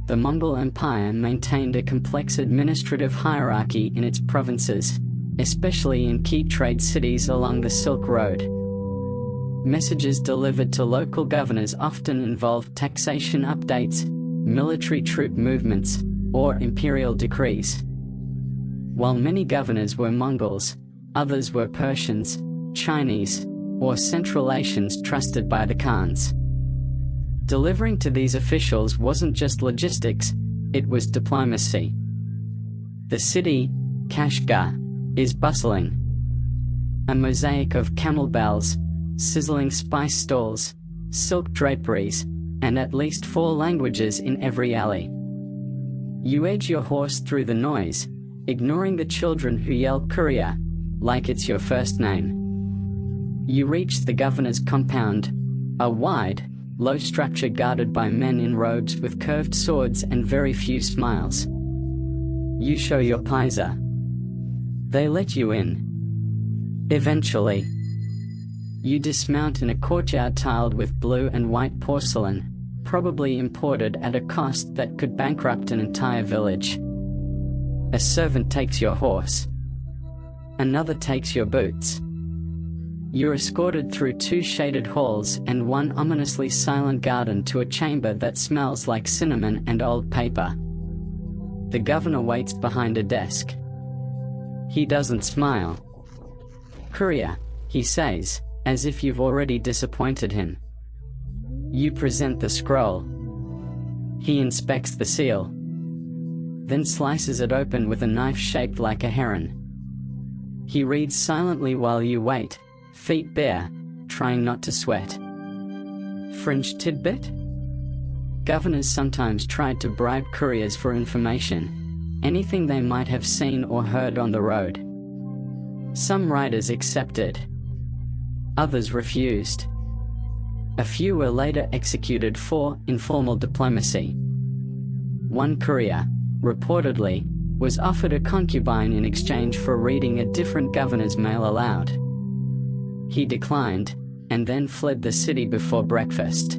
the Mongol Empire maintained a complex administrative hierarchy in its provinces, especially in key trade cities along the Silk Road. Messages delivered to local governors often involved taxation updates, military troop movements, or imperial decrees. While many governors were Mongols, others were Persians, Chinese, or Central Asians trusted by the Khans. Delivering to these officials wasn't just logistics, it was diplomacy. The city, Kashgar, is bustling. A mosaic of camel bells, sizzling spice stalls, silk draperies, and at least 4 languages in every alley. You edge your horse through the noise, ignoring the children who yell courier, like it's your first name. You reach the governor's compound, a wide, low structure guarded by men in robes with curved swords and very few smiles. You show your paisa. They let you in. Eventually. You dismount in a courtyard tiled with blue and white porcelain, probably imported at a cost that could bankrupt an entire village. A servant takes your horse. Another takes your boots. You're escorted through 2 shaded halls and 1 ominously silent garden to a chamber that smells like cinnamon and old paper. The governor waits behind a desk. He doesn't smile. "Courier," he says, as if you've already disappointed him. You present the scroll. He inspects the seal. Then slices it open with a knife shaped like a heron. He reads silently while you wait, feet bare, trying not to sweat. Fringe tidbit? Governors sometimes tried to bribe couriers for information, anything they might have seen or heard on the road. Some riders accepted. Others refused. A few were later executed for informal diplomacy. One courier, reportedly, was offered a concubine in exchange for reading a different governor's mail aloud. He declined, and then fled the city before breakfast.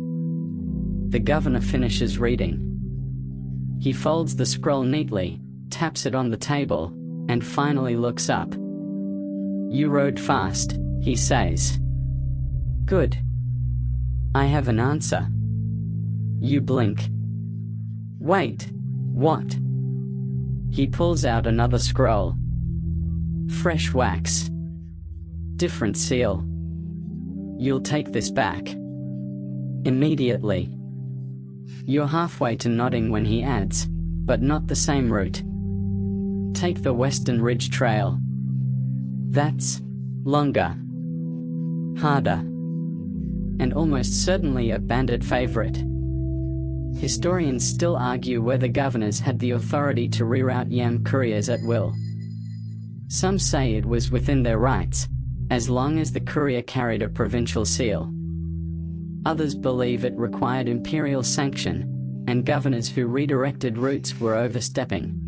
The governor finishes reading. He folds the scroll neatly, taps it on the table, and finally looks up. "You rode fast," he says. "Good. I have an answer." You blink. "Wait, what?" He pulls out another scroll. Fresh wax. Different seal. "You'll take this back." Immediately. You're halfway to nodding when he adds, "But not the same route. Take the Western Ridge Trail. That's longer, harder, and almost certainly a bandit favorite." Historians still argue whether governors had the authority to reroute yam couriers at will. Some say it was within their rights, as long as the courier carried a provincial seal. Others believe it required imperial sanction, and governors who redirected routes were overstepping.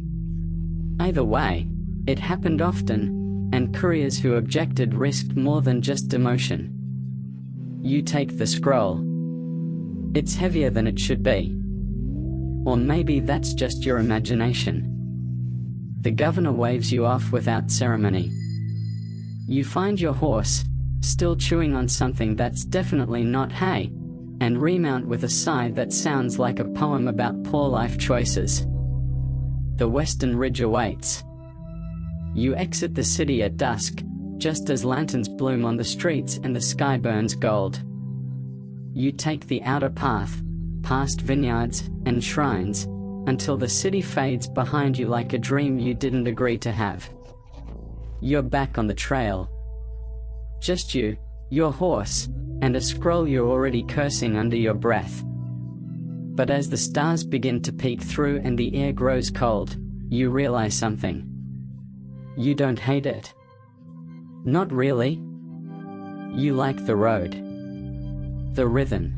Either way, it happened often, and couriers who objected risked more than just demotion. You take the scroll. It's heavier than it should be. Or maybe that's just your imagination. The governor waves you off without ceremony. You find your horse, still chewing on something that's definitely not hay, and remount with a sigh that sounds like a poem about poor life choices. The Western Ridge awaits. You exit the city at dusk, just as lanterns bloom on the streets and the sky burns gold. You take the outer path, past vineyards and shrines, until the city fades behind you like a dream you didn't agree to have. You're back on the trail. Just you, your horse, and a scroll you're already cursing under your breath. But as the stars begin to peek through and the air grows cold, you realize something. You don't hate it. Not really. You like the road. The rhythm.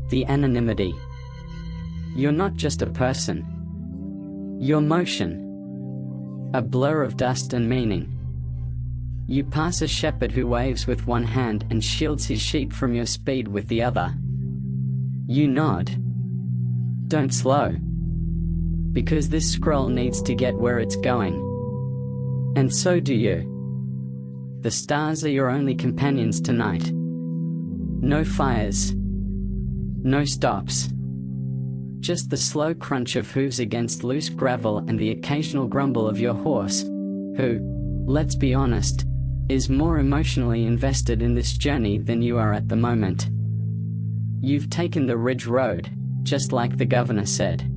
The anonymity. You're not just a person. You're motion. A blur of dust and meaning. You pass a shepherd who waves with one hand and shields his sheep from your speed with the other. You nod. Don't slow. Because this scroll needs to get where it's going. And so do you. The stars are your only companions tonight. No fires. No stops. Just the slow crunch of hooves against loose gravel and the occasional grumble of your horse, who, let's be honest, is more emotionally invested in this journey than you are at the moment. You've taken the Ridge Road, just like the governor said.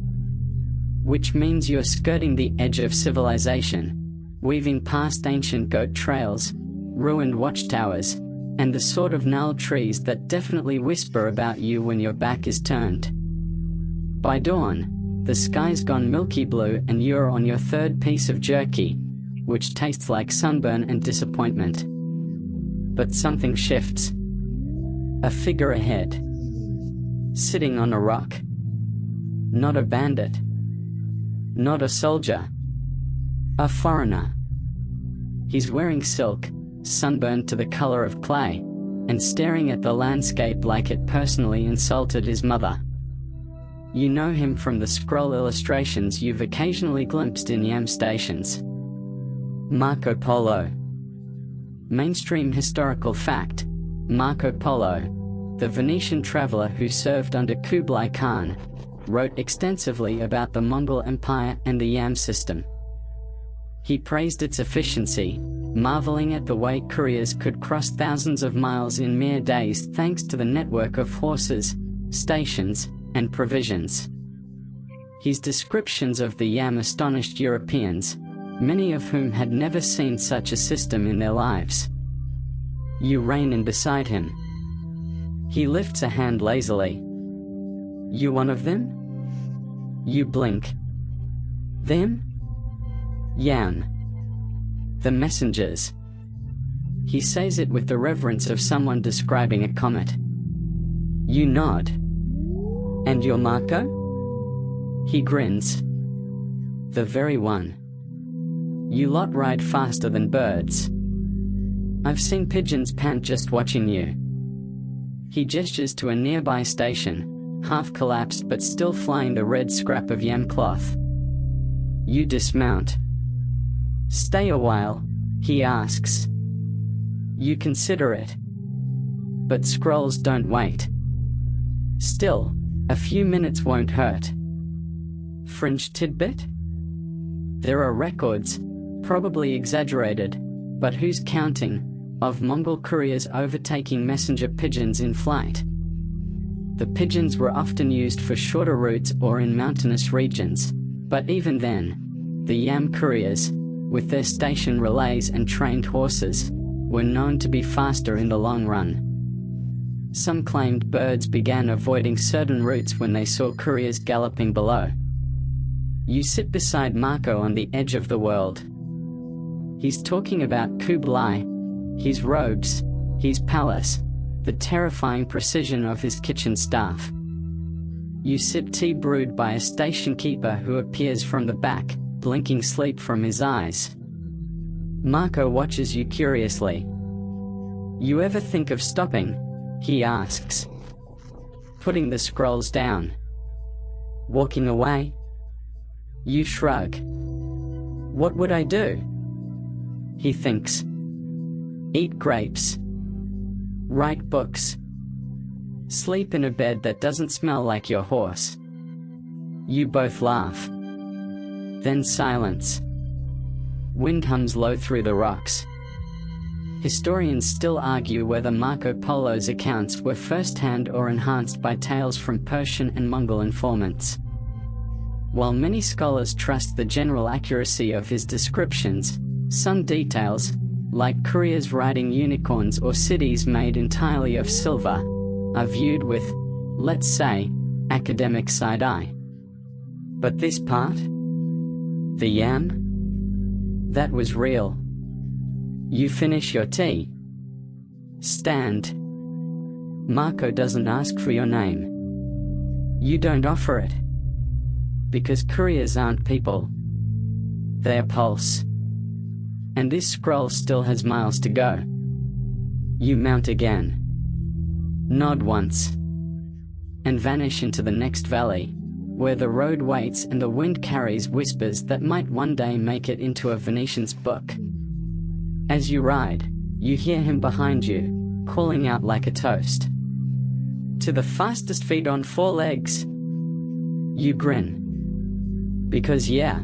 Which means you're skirting the edge of civilization, weaving past ancient goat trails, ruined watchtowers, and the sort of gnarled trees that definitely whisper about you when your back is turned. By dawn, the sky's gone milky blue and you're on your third piece of jerky, which tastes like sunburn and disappointment. But something shifts. A figure ahead. Sitting on a rock. Not a bandit. Not a soldier. A foreigner. He's wearing silk, sunburned to the color of clay, and staring at the landscape like it personally insulted his mother. You know him from the scroll illustrations you've occasionally glimpsed in yam stations. Marco Polo. Mainstream historical fact: Marco Polo, the Venetian traveler who served under Kublai Khan, wrote extensively about the Mongol Empire and the yam system. He praised its efficiency, marveling at the way couriers could cross thousands of miles in mere days thanks to the network of horses, stations, and provisions. His descriptions of the yam astonished Europeans, many of whom had never seen such a system in their lives. You rein in beside him. He lifts a hand lazily. You one of them? You blink. Them? Yam. The messengers. He says it with the reverence of someone describing a comet. You nod. And you're Marco? He grins. The very one. You lot ride faster than birds. I've seen pigeons pant just watching you. He gestures to a nearby station, half collapsed but still flying the red scrap of yam cloth. You dismount. Stay a while, he asks. You consider it. But scrolls don't wait. Still, a few minutes won't hurt. Fringe tidbit? There are records, probably exaggerated, but who's counting, of Mongol couriers overtaking messenger pigeons in flight. The pigeons were often used for shorter routes or in mountainous regions, but even then, the yam couriers, with their station relays and trained horses, were known to be faster in the long run. Some claimed birds began avoiding certain routes when they saw couriers galloping below. You sit beside Marco on the edge of the world. He's talking about Kublai, his robes, his palace, the terrifying precision of his kitchen staff. You sip tea brewed by a station keeper who appears from the back, blinking sleep from his eyes. Marco watches you curiously. You ever think of stopping, he asks, putting the scrolls down. Walking away? You shrug. What would I do? He thinks. Eat grapes. Write books. Sleep in a bed that doesn't smell like your horse. You both laugh. Then silence. Wind hums low through the rocks. Historians still argue whether Marco Polo's accounts were first-hand or enhanced by tales from Persian and Mongol informants. While many scholars trust the general accuracy of his descriptions, some details, like couriers riding unicorns or cities made entirely of silver, are viewed with, let's say, academic side-eye. But this part? The yam? That was real. You finish your tea. Stand. Marco doesn't ask for your name. You don't offer it. Because couriers aren't people. They're pulse. And this scroll still has miles to go. You mount again. Nod once. And vanish into the next valley, where the road waits and the wind carries whispers that might one day make it into a Venetian's book. As you ride, you hear him behind you, calling out like a toast. To the fastest feet on 4 legs. You grin. Because yeah,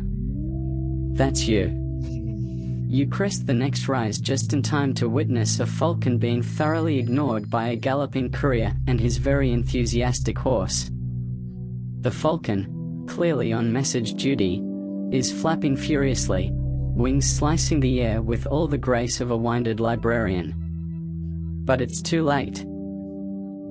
that's you. You crest the next rise just in time to witness a falcon being thoroughly ignored by a galloping courier and his very enthusiastic horse. The falcon, clearly on message duty, is flapping furiously, wings slicing the air with all the grace of a winded librarian. But it's too late.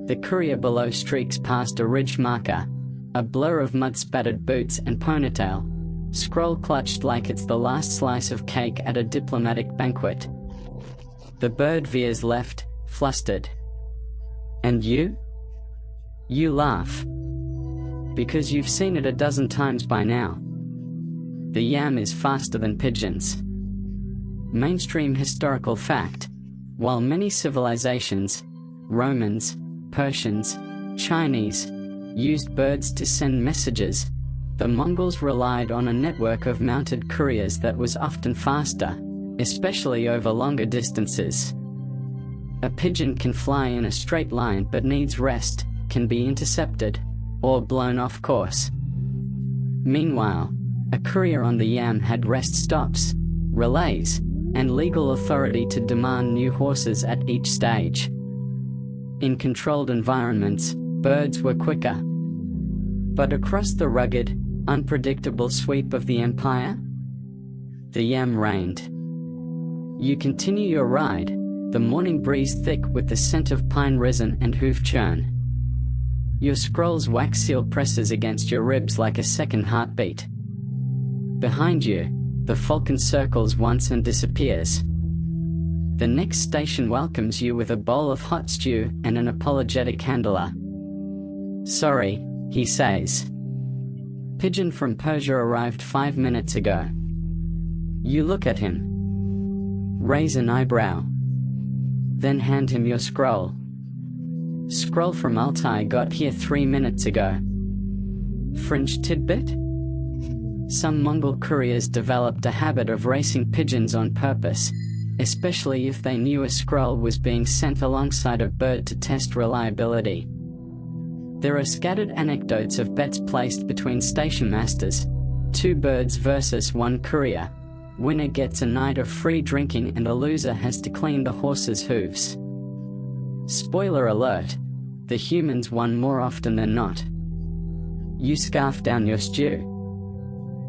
The courier below streaks past a ridge marker, a blur of mud-spattered boots and ponytail, scroll clutched like it's the last slice of cake at a diplomatic banquet. The bird veers left, flustered. And you? You laugh. Because you've seen it a dozen times by now. The yam is faster than pigeons. Mainstream historical fact: while many civilizations, Romans, Persians, Chinese, used birds to send messages, the Mongols relied on a network of mounted couriers that was often faster, especially over longer distances. A pigeon can fly in a straight line but needs rest, can be intercepted, or blown off course. Meanwhile, a courier on the yam had rest stops, relays, and legal authority to demand new horses at each stage. In controlled environments, birds were quicker. But across the rugged, unpredictable sweep of the empire, the yam reigned. You continue your ride, the morning breeze thick with the scent of pine resin and hoof churn. Your scroll's wax seal presses against your ribs like a second heartbeat. Behind you, the falcon circles once and disappears. The next station welcomes you with a bowl of hot stew and an apologetic handler. Sorry, he says. Pigeon from Persia arrived 5 minutes ago. You look at him. Raise an eyebrow. Then hand him your scroll. Scroll from Altai got here 3 minutes ago. Fringe tidbit? Some Mongol couriers developed a habit of racing pigeons on purpose, especially if they knew a scroll was being sent alongside a bird to test reliability. There are scattered anecdotes of bets placed between station masters, 2 birds versus 1 courier. Winner gets a night of free drinking and the loser has to clean the horse's hooves. Spoiler alert, the humans won more often than not. You scarf down your stew.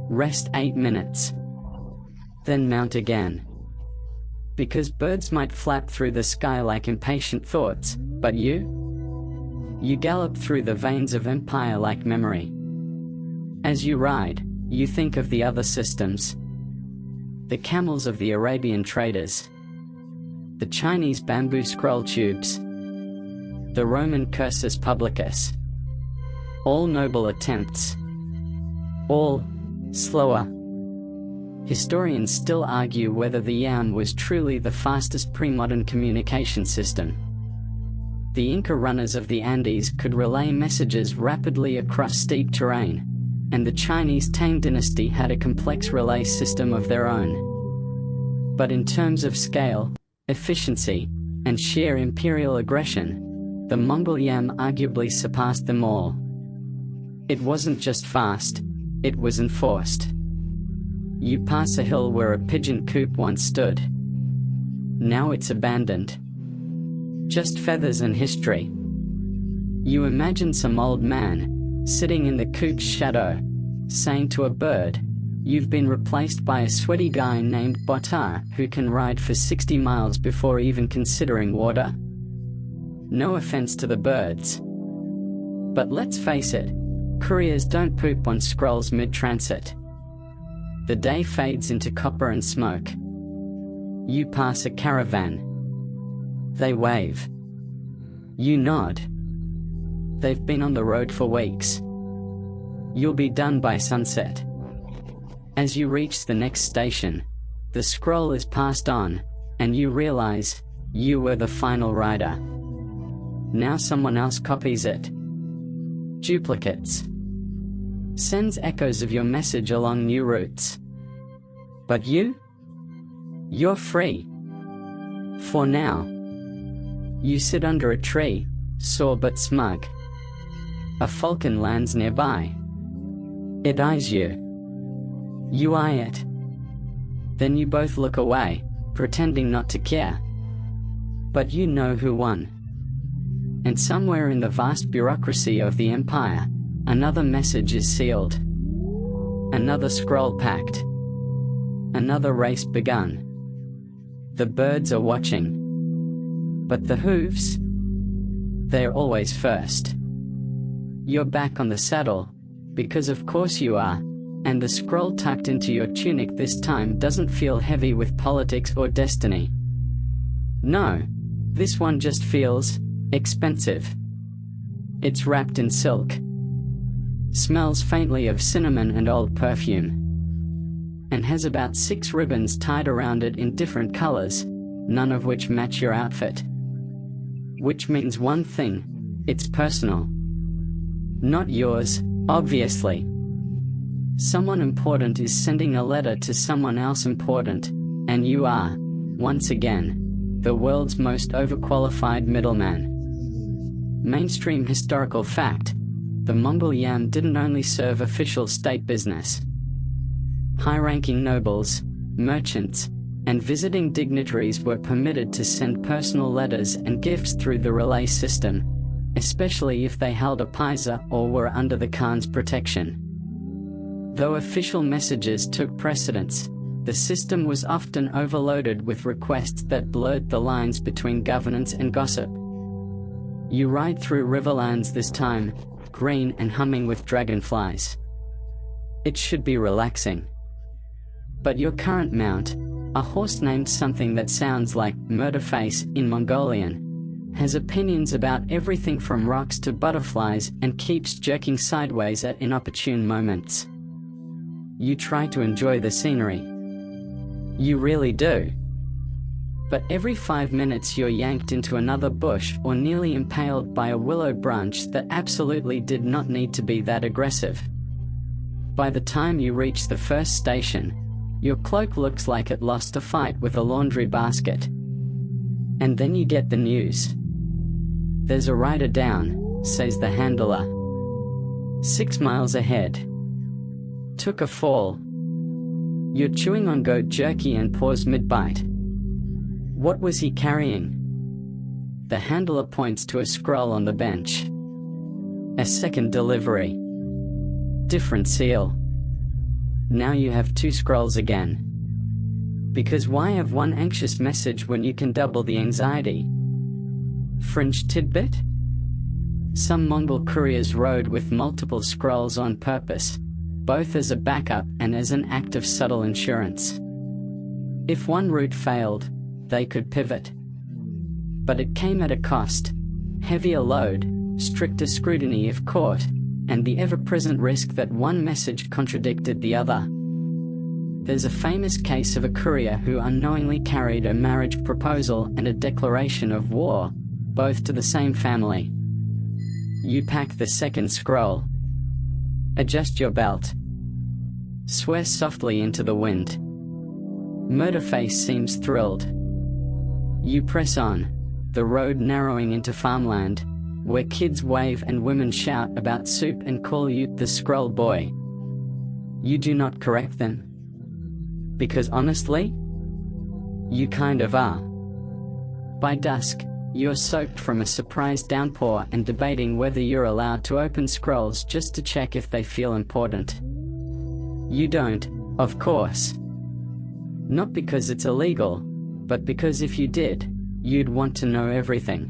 Rest 8 minutes. Then mount again. Because birds might flap through the sky like impatient thoughts, but you? You gallop through the veins of empire like memory. As you ride, you think of the other systems. The camels of the Arabian traders. The Chinese bamboo scroll tubes. The Roman cursus publicus. All noble attempts. All slower. Historians still argue whether the yam was truly the fastest pre-modern communication system. The Inca runners of the Andes could relay messages rapidly across steep terrain, and the Chinese Tang dynasty had a complex relay system of their own. But in terms of scale, efficiency, and sheer imperial aggression, the Mongol Yam arguably surpassed them all. It wasn't just fast, it was enforced. You pass a hill where a pigeon coop once stood. Now it's abandoned. Just feathers and history. You imagine some old man, sitting in the coop's shadow, saying to a bird, "You've been replaced by a sweaty guy named Botar who can ride for 60 miles before even considering water." No offense to the birds. But let's face it, couriers don't poop on scrolls mid-transit. The day fades into copper and smoke. You pass a caravan. They wave. You nod. They've been on the road for weeks. You'll be done by sunset. As you reach the next station, the scroll is passed on, and you realize you were the final rider. Now someone else copies it. Duplicates. Sends echoes of your message along new routes. But you're free. For now. You sit under a tree, sore but smug. A falcon lands nearby. It eyes you. You eye it. Then you both look away, pretending not to care. But you know who won. And somewhere in the vast bureaucracy of the empire, another message is sealed. Another scroll packed. Another race begun. The birds are watching. But the hooves? They're always first. You're back on the saddle, because of course you are, and the scroll tucked into your tunic this time doesn't feel heavy with politics or destiny. No, this one just feels expensive. It's wrapped in silk. Smells faintly of cinnamon and old perfume. And has about 6 ribbons tied around it in different colors, none of which match your outfit. Which means one thing, it's personal. Not yours, obviously. Someone important is sending a letter to someone else important, and you are, once again, the world's most overqualified middleman. Mainstream historical fact: the Mongol Yam didn't only serve official state business. High-ranking nobles, merchants, and visiting dignitaries were permitted to send personal letters and gifts through the relay system, especially if they held a paisa or were under the Khan's protection. Though official messages took precedence, the system was often overloaded with requests that blurred the lines between governance and gossip. You ride through riverlands this time, green and humming with dragonflies. It should be relaxing. But your current mount, a horse named something that sounds like Murderface in Mongolian, has opinions about everything from rocks to butterflies and keeps jerking sideways at inopportune moments. You try to enjoy the scenery. You really do. But every 5 minutes you're yanked into another bush or nearly impaled by a willow branch that absolutely did not need to be that aggressive. By the time you reach the first station, your cloak looks like it lost a fight with a laundry basket. And then you get the news. There's a rider down, says the handler. 6 miles ahead. Took a fall. You're chewing on goat jerky and pause mid-bite. What was he carrying? The handler points to a scroll on the bench. A second delivery. Different seal. Now you have 2 scrolls again. Because why have one anxious message when you can double the anxiety? Fringe tidbit? Some Mongol couriers rode with multiple scrolls on purpose, both as a backup and as an act of subtle insurance. If one route failed, they could pivot. But it came at a cost: heavier load, stricter scrutiny if caught, and the ever-present risk that one message contradicted the other. There's a famous case of a courier who unknowingly carried a marriage proposal and a declaration of war, both to the same family. You pack the second scroll. Adjust your belt. Swear softly into the wind. Murderface seems thrilled. You press on, the road narrowing into farmland, where kids wave and women shout about soup and call you the scroll boy. You do not correct them. Because honestly, you kind of are. By dusk, you're soaked from a surprise downpour and debating whether you're allowed to open scrolls just to check if they feel important. You don't, of course. Not because it's illegal, but because if you did, you'd want to know everything.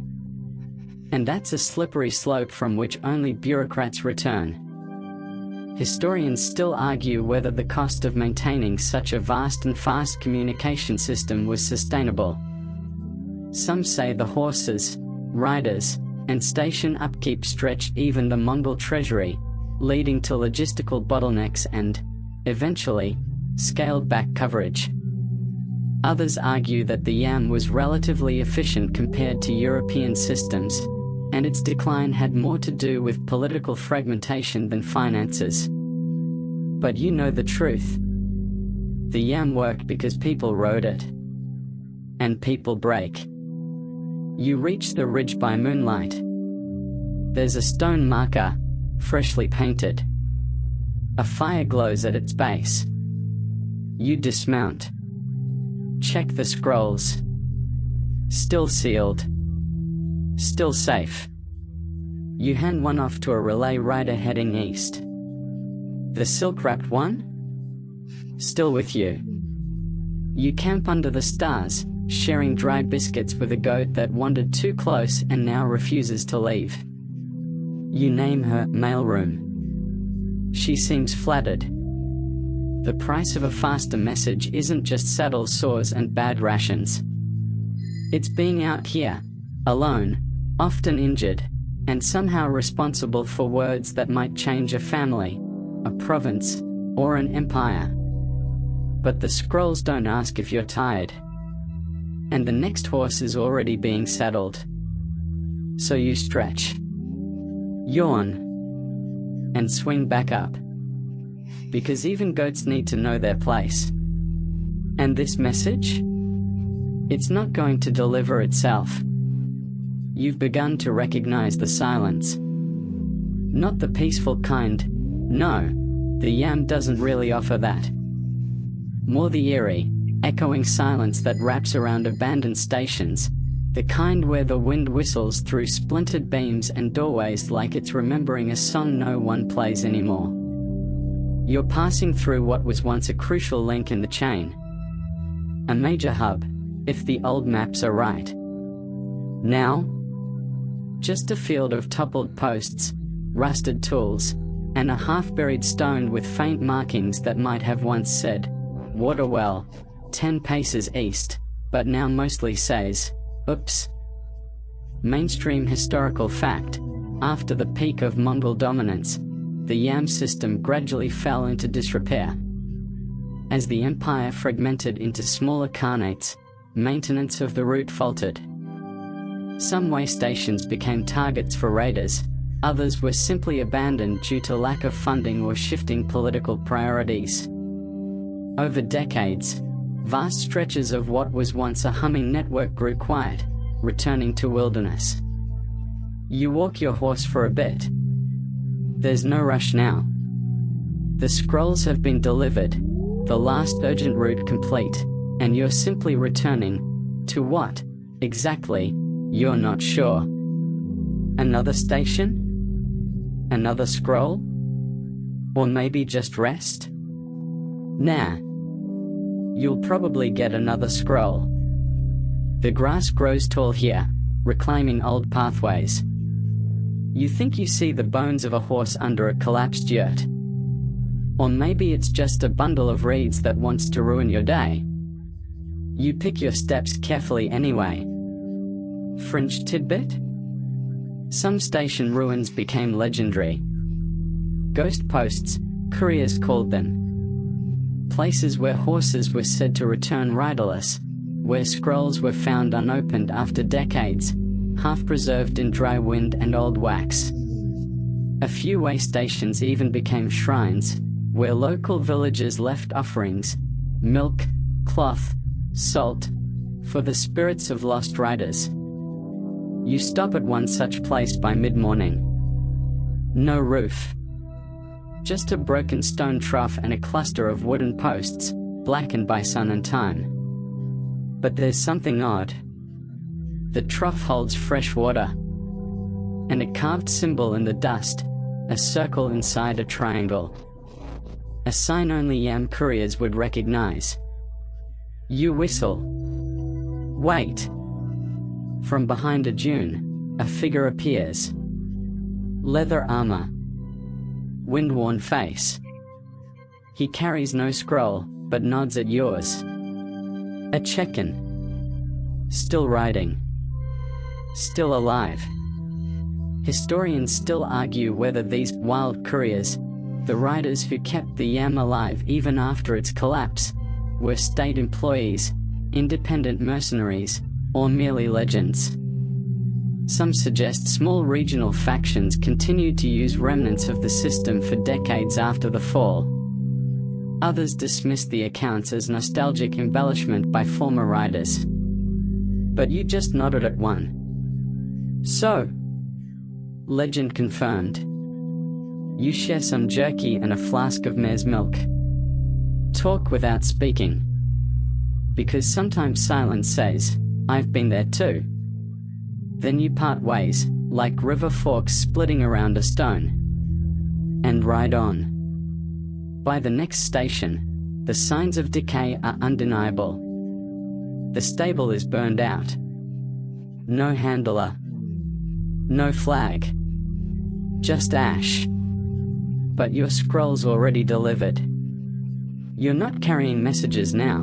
And that's a slippery slope from which only bureaucrats return. Historians still argue whether the cost of maintaining such a vast and fast communication system was sustainable. Some say the horses, riders, and station upkeep stretched even the Mongol treasury, leading to logistical bottlenecks and, eventually, scaled-back coverage. Others argue that the yam was relatively efficient compared to European systems, and its decline had more to do with political fragmentation than finances. But you know the truth. The yam worked because people rode it. And people break. You reach the ridge by moonlight. There's a stone marker, freshly painted. A fire glows at its base. You dismount. Check the scrolls. Still sealed. Still safe. You hand one off to a relay rider heading east. The silk-wrapped one? Still with you. You camp under the stars, sharing dry biscuits with a goat that wandered too close and now refuses to leave. You name her mailroom. She seems flattered. The price of a faster message isn't just saddle sores and bad rations. It's being out here, alone, often injured, and somehow responsible for words that might change a family, a province, or an empire. But the scrolls don't ask if you're tired. And the next horse is already being saddled. So you stretch, yawn, and swing back up. Because even goats need to know their place. And this message? It's not going to deliver itself. You've begun to recognize the silence. Not the peaceful kind, no, the yam doesn't really offer that. More the eerie, echoing silence that wraps around abandoned stations, the kind where the wind whistles through splintered beams and doorways like it's remembering a song no one plays anymore. You're passing through what was once a crucial link in the chain. A major hub, if the old maps are right. Now, just a field of toppled posts, rusted tools, and a half-buried stone with faint markings that might have once said, "Water well, 10 paces east," but now mostly says, "Oops." Mainstream historical fact: after the peak of Mongol dominance, the yam system gradually fell into disrepair. As the empire fragmented into smaller khanates, maintenance of the route faltered. Some way stations became targets for raiders, others were simply abandoned due to lack of funding or shifting political priorities. Over decades, vast stretches of what was once a humming network grew quiet, returning to wilderness. You walk your horse for a bit. There's no rush now. The scrolls have been delivered, the last urgent route complete, and you're simply returning to what, exactly, you're not sure. Another station? Another scroll? Or maybe just rest? Nah. You'll probably get another scroll. The grass grows tall here, reclaiming old pathways. You think you see the bones of a horse under a collapsed yurt. Or maybe it's just a bundle of reeds that wants to ruin your day. You pick your steps carefully anyway. Fringe tidbit? Some station ruins became legendary. Ghost posts, couriers called them. Places where horses were said to return riderless, where scrolls were found unopened after decades, half preserved in dry wind and old wax. A few way stations even became shrines, where local villagers left offerings, milk, cloth, salt, for the spirits of lost riders. You stop at one such place by mid-morning. No roof. Just a broken stone trough and a cluster of wooden posts, blackened by sun and time. But there's something odd. The trough holds fresh water. And a carved symbol in the dust, a circle inside a triangle. A sign only Yam couriers would recognize. You whistle. Wait. From behind a dune, a figure appears. Leather armor. Wind-worn face. He carries no scroll, but nods at yours. A check-in. Still riding. Still alive. Historians still argue whether these wild couriers, the riders who kept the Yam alive even after its collapse, were state employees, independent mercenaries, or merely legends. Some suggest small regional factions continued to use remnants of the system for decades after the fall. Others dismiss the accounts as nostalgic embellishment by former riders. But you just nodded at one. So, legend confirmed. You share some jerky and a flask of mare's milk. Talk without speaking. Because sometimes silence says, I've been there too. Then you part ways, like river forks splitting around a stone. And ride on. By the next station, the signs of decay are undeniable. The stable is burned out. No handler. No flag. Just ash. But your scroll's already delivered. You're not carrying messages now.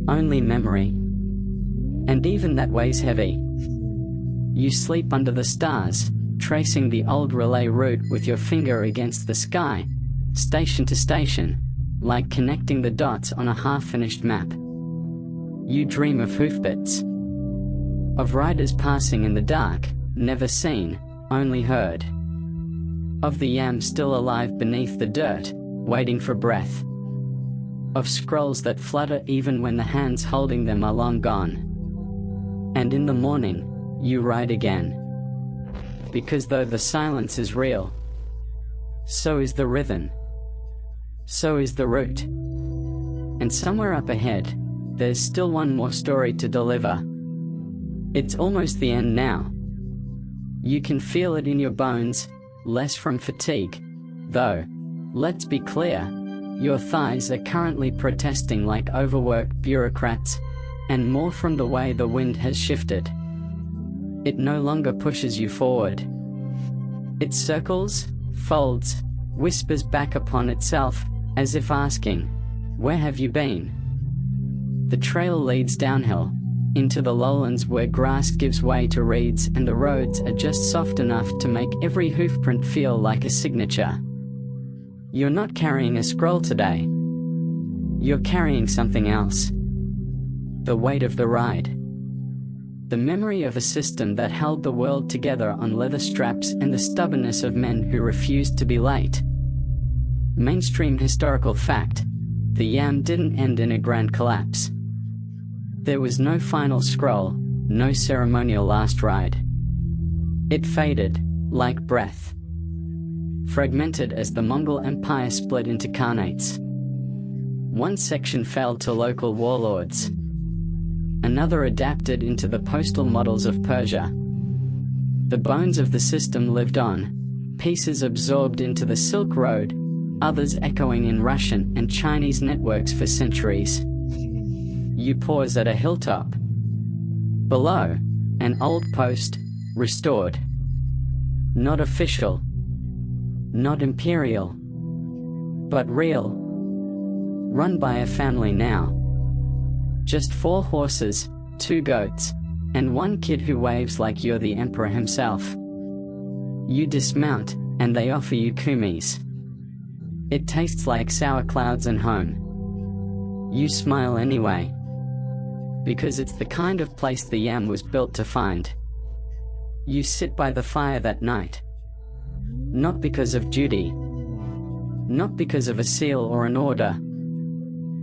Only memory. And even that weighs heavy. You sleep under the stars, tracing the old relay route with your finger against the sky, station to station, like connecting the dots on a half-finished map. You dream of hoofbeats. Of riders passing in the dark, never seen, only heard. Of the Yam still alive beneath the dirt, waiting for breath. Of scrolls that flutter even when the hands holding them are long gone. And in the morning, you ride again. Because though the silence is real, so is the rhythm. So is the route. And somewhere up ahead, there's still one more story to deliver. It's almost the end now. You can feel it in your bones, less from fatigue, though, let's be clear, your thighs are currently protesting like overworked bureaucrats, and more from the way the wind has shifted. It no longer pushes you forward. It circles, folds, whispers back upon itself, as if asking, where have you been? The trail leads downhill, into the lowlands where grass gives way to reeds and the roads are just soft enough to make every hoofprint feel like a signature. You're not carrying a scroll today. You're carrying something else. The weight of the ride. The memory of a system that held the world together on leather straps and the stubbornness of men who refused to be late. Mainstream historical fact, the Yam didn't end in a grand collapse. There was no final scroll, no ceremonial last ride. It faded, like breath. Fragmented as the Mongol Empire split into khanates. One section fell to local warlords. Another adapted into the postal models of Persia. The bones of the system lived on, pieces absorbed into the Silk Road, others echoing in Russian and Chinese networks for centuries. You pause at a hilltop. Below, an old post, restored. Not official. Not imperial. But real. Run by a family now. Just 4 horses, 2 goats, and 1 kid who waves like you're the emperor himself. You dismount, and they offer you kumis. It tastes like sour clouds and home. You smile anyway. Because it's the kind of place the Yam was built to find. You sit by the fire that night. Not because of duty. Not because of a seal or an order.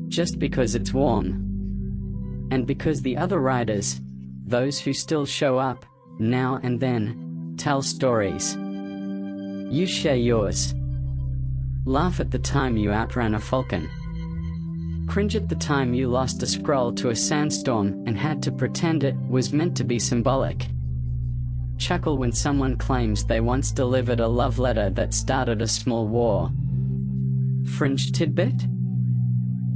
Just because it's warm. And because the other riders, those who still show up, now and then, tell stories. You share yours. Laugh at the time you outran a falcon. Cringe at the time you lost a scroll to a sandstorm and had to pretend it was meant to be symbolic. Chuckle when someone claims they once delivered a love letter that started a small war. Fringe tidbit?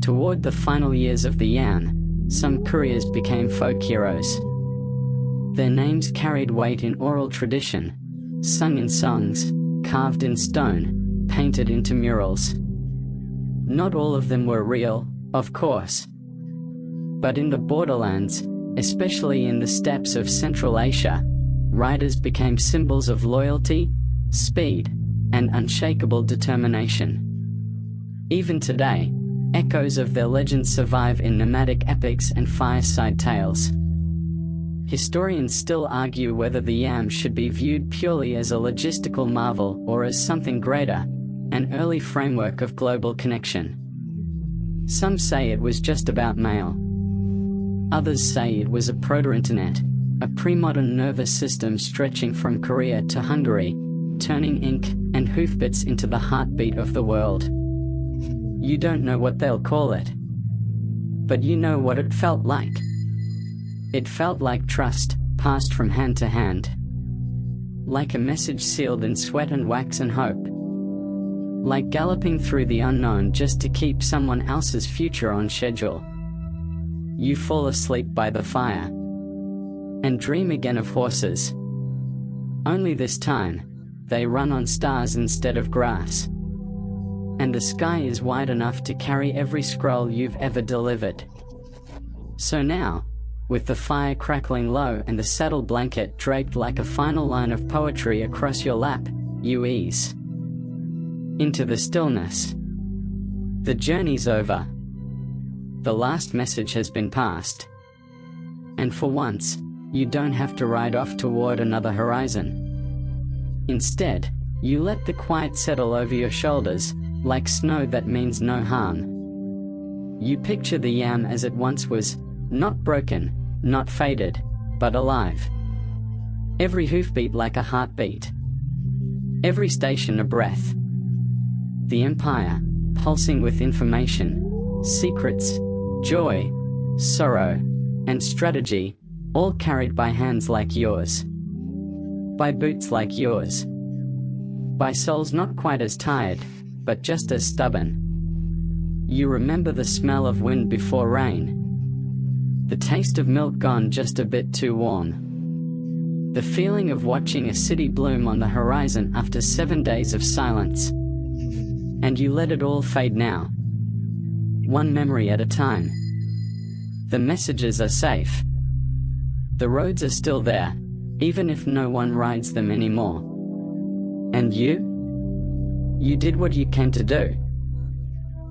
Toward the final years of the Yan, some couriers became folk heroes. Their names carried weight in oral tradition, sung in songs, carved in stone, painted into murals. Not all of them were real, of course. But in the borderlands, especially in the steppes of Central Asia, riders became symbols of loyalty, speed, and unshakable determination. Even today, echoes of their legends survive in nomadic epics and fireside tales. Historians still argue whether the Yam should be viewed purely as a logistical marvel or as something greater, an early framework of global connection. Some say it was just about mail. Others say it was a proto-internet, a pre-modern nervous system stretching from Korea to Hungary, turning ink and hoofbits into the heartbeat of the world. You don't know what they'll call it. But you know what it felt like. It felt like trust, passed from hand to hand. Like a message sealed in sweat and wax and hope. Like galloping through the unknown just to keep someone else's future on schedule. You fall asleep by the fire. And dream again of horses. Only this time, they run on stars instead of grass. And the sky is wide enough to carry every scroll you've ever delivered. So now, with the fire crackling low and the saddle blanket draped like a final line of poetry across your lap, you ease into the stillness. The journey's over. The last message has been passed. And for once, you don't have to ride off toward another horizon. Instead, you let the quiet settle over your shoulders, like snow that means no harm. You picture the Yam as it once was, not broken, not faded, but alive. Every hoofbeat like a heartbeat. Every station a breath. The Empire, pulsing with information, secrets, joy, sorrow, and strategy, all carried by hands like yours. By boots like yours. By souls not quite as tired, but just as stubborn. You remember the smell of wind before rain. The taste of milk gone just a bit too warm. The feeling of watching a city bloom on the horizon after 7 days of silence. And you let it all fade now. One memory at a time. The messages are safe. The roads are still there, even if no one rides them anymore. And you? You did what you came to do.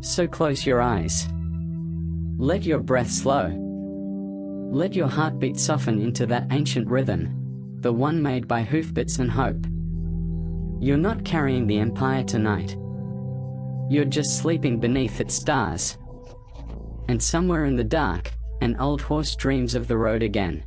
So close your eyes. Let your breath slow. Let your heartbeat soften into that ancient rhythm, the one made by hoofbits and hope. You're not carrying the Empire tonight. You're just sleeping beneath its stars. And somewhere in the dark, an old horse dreams of the road again.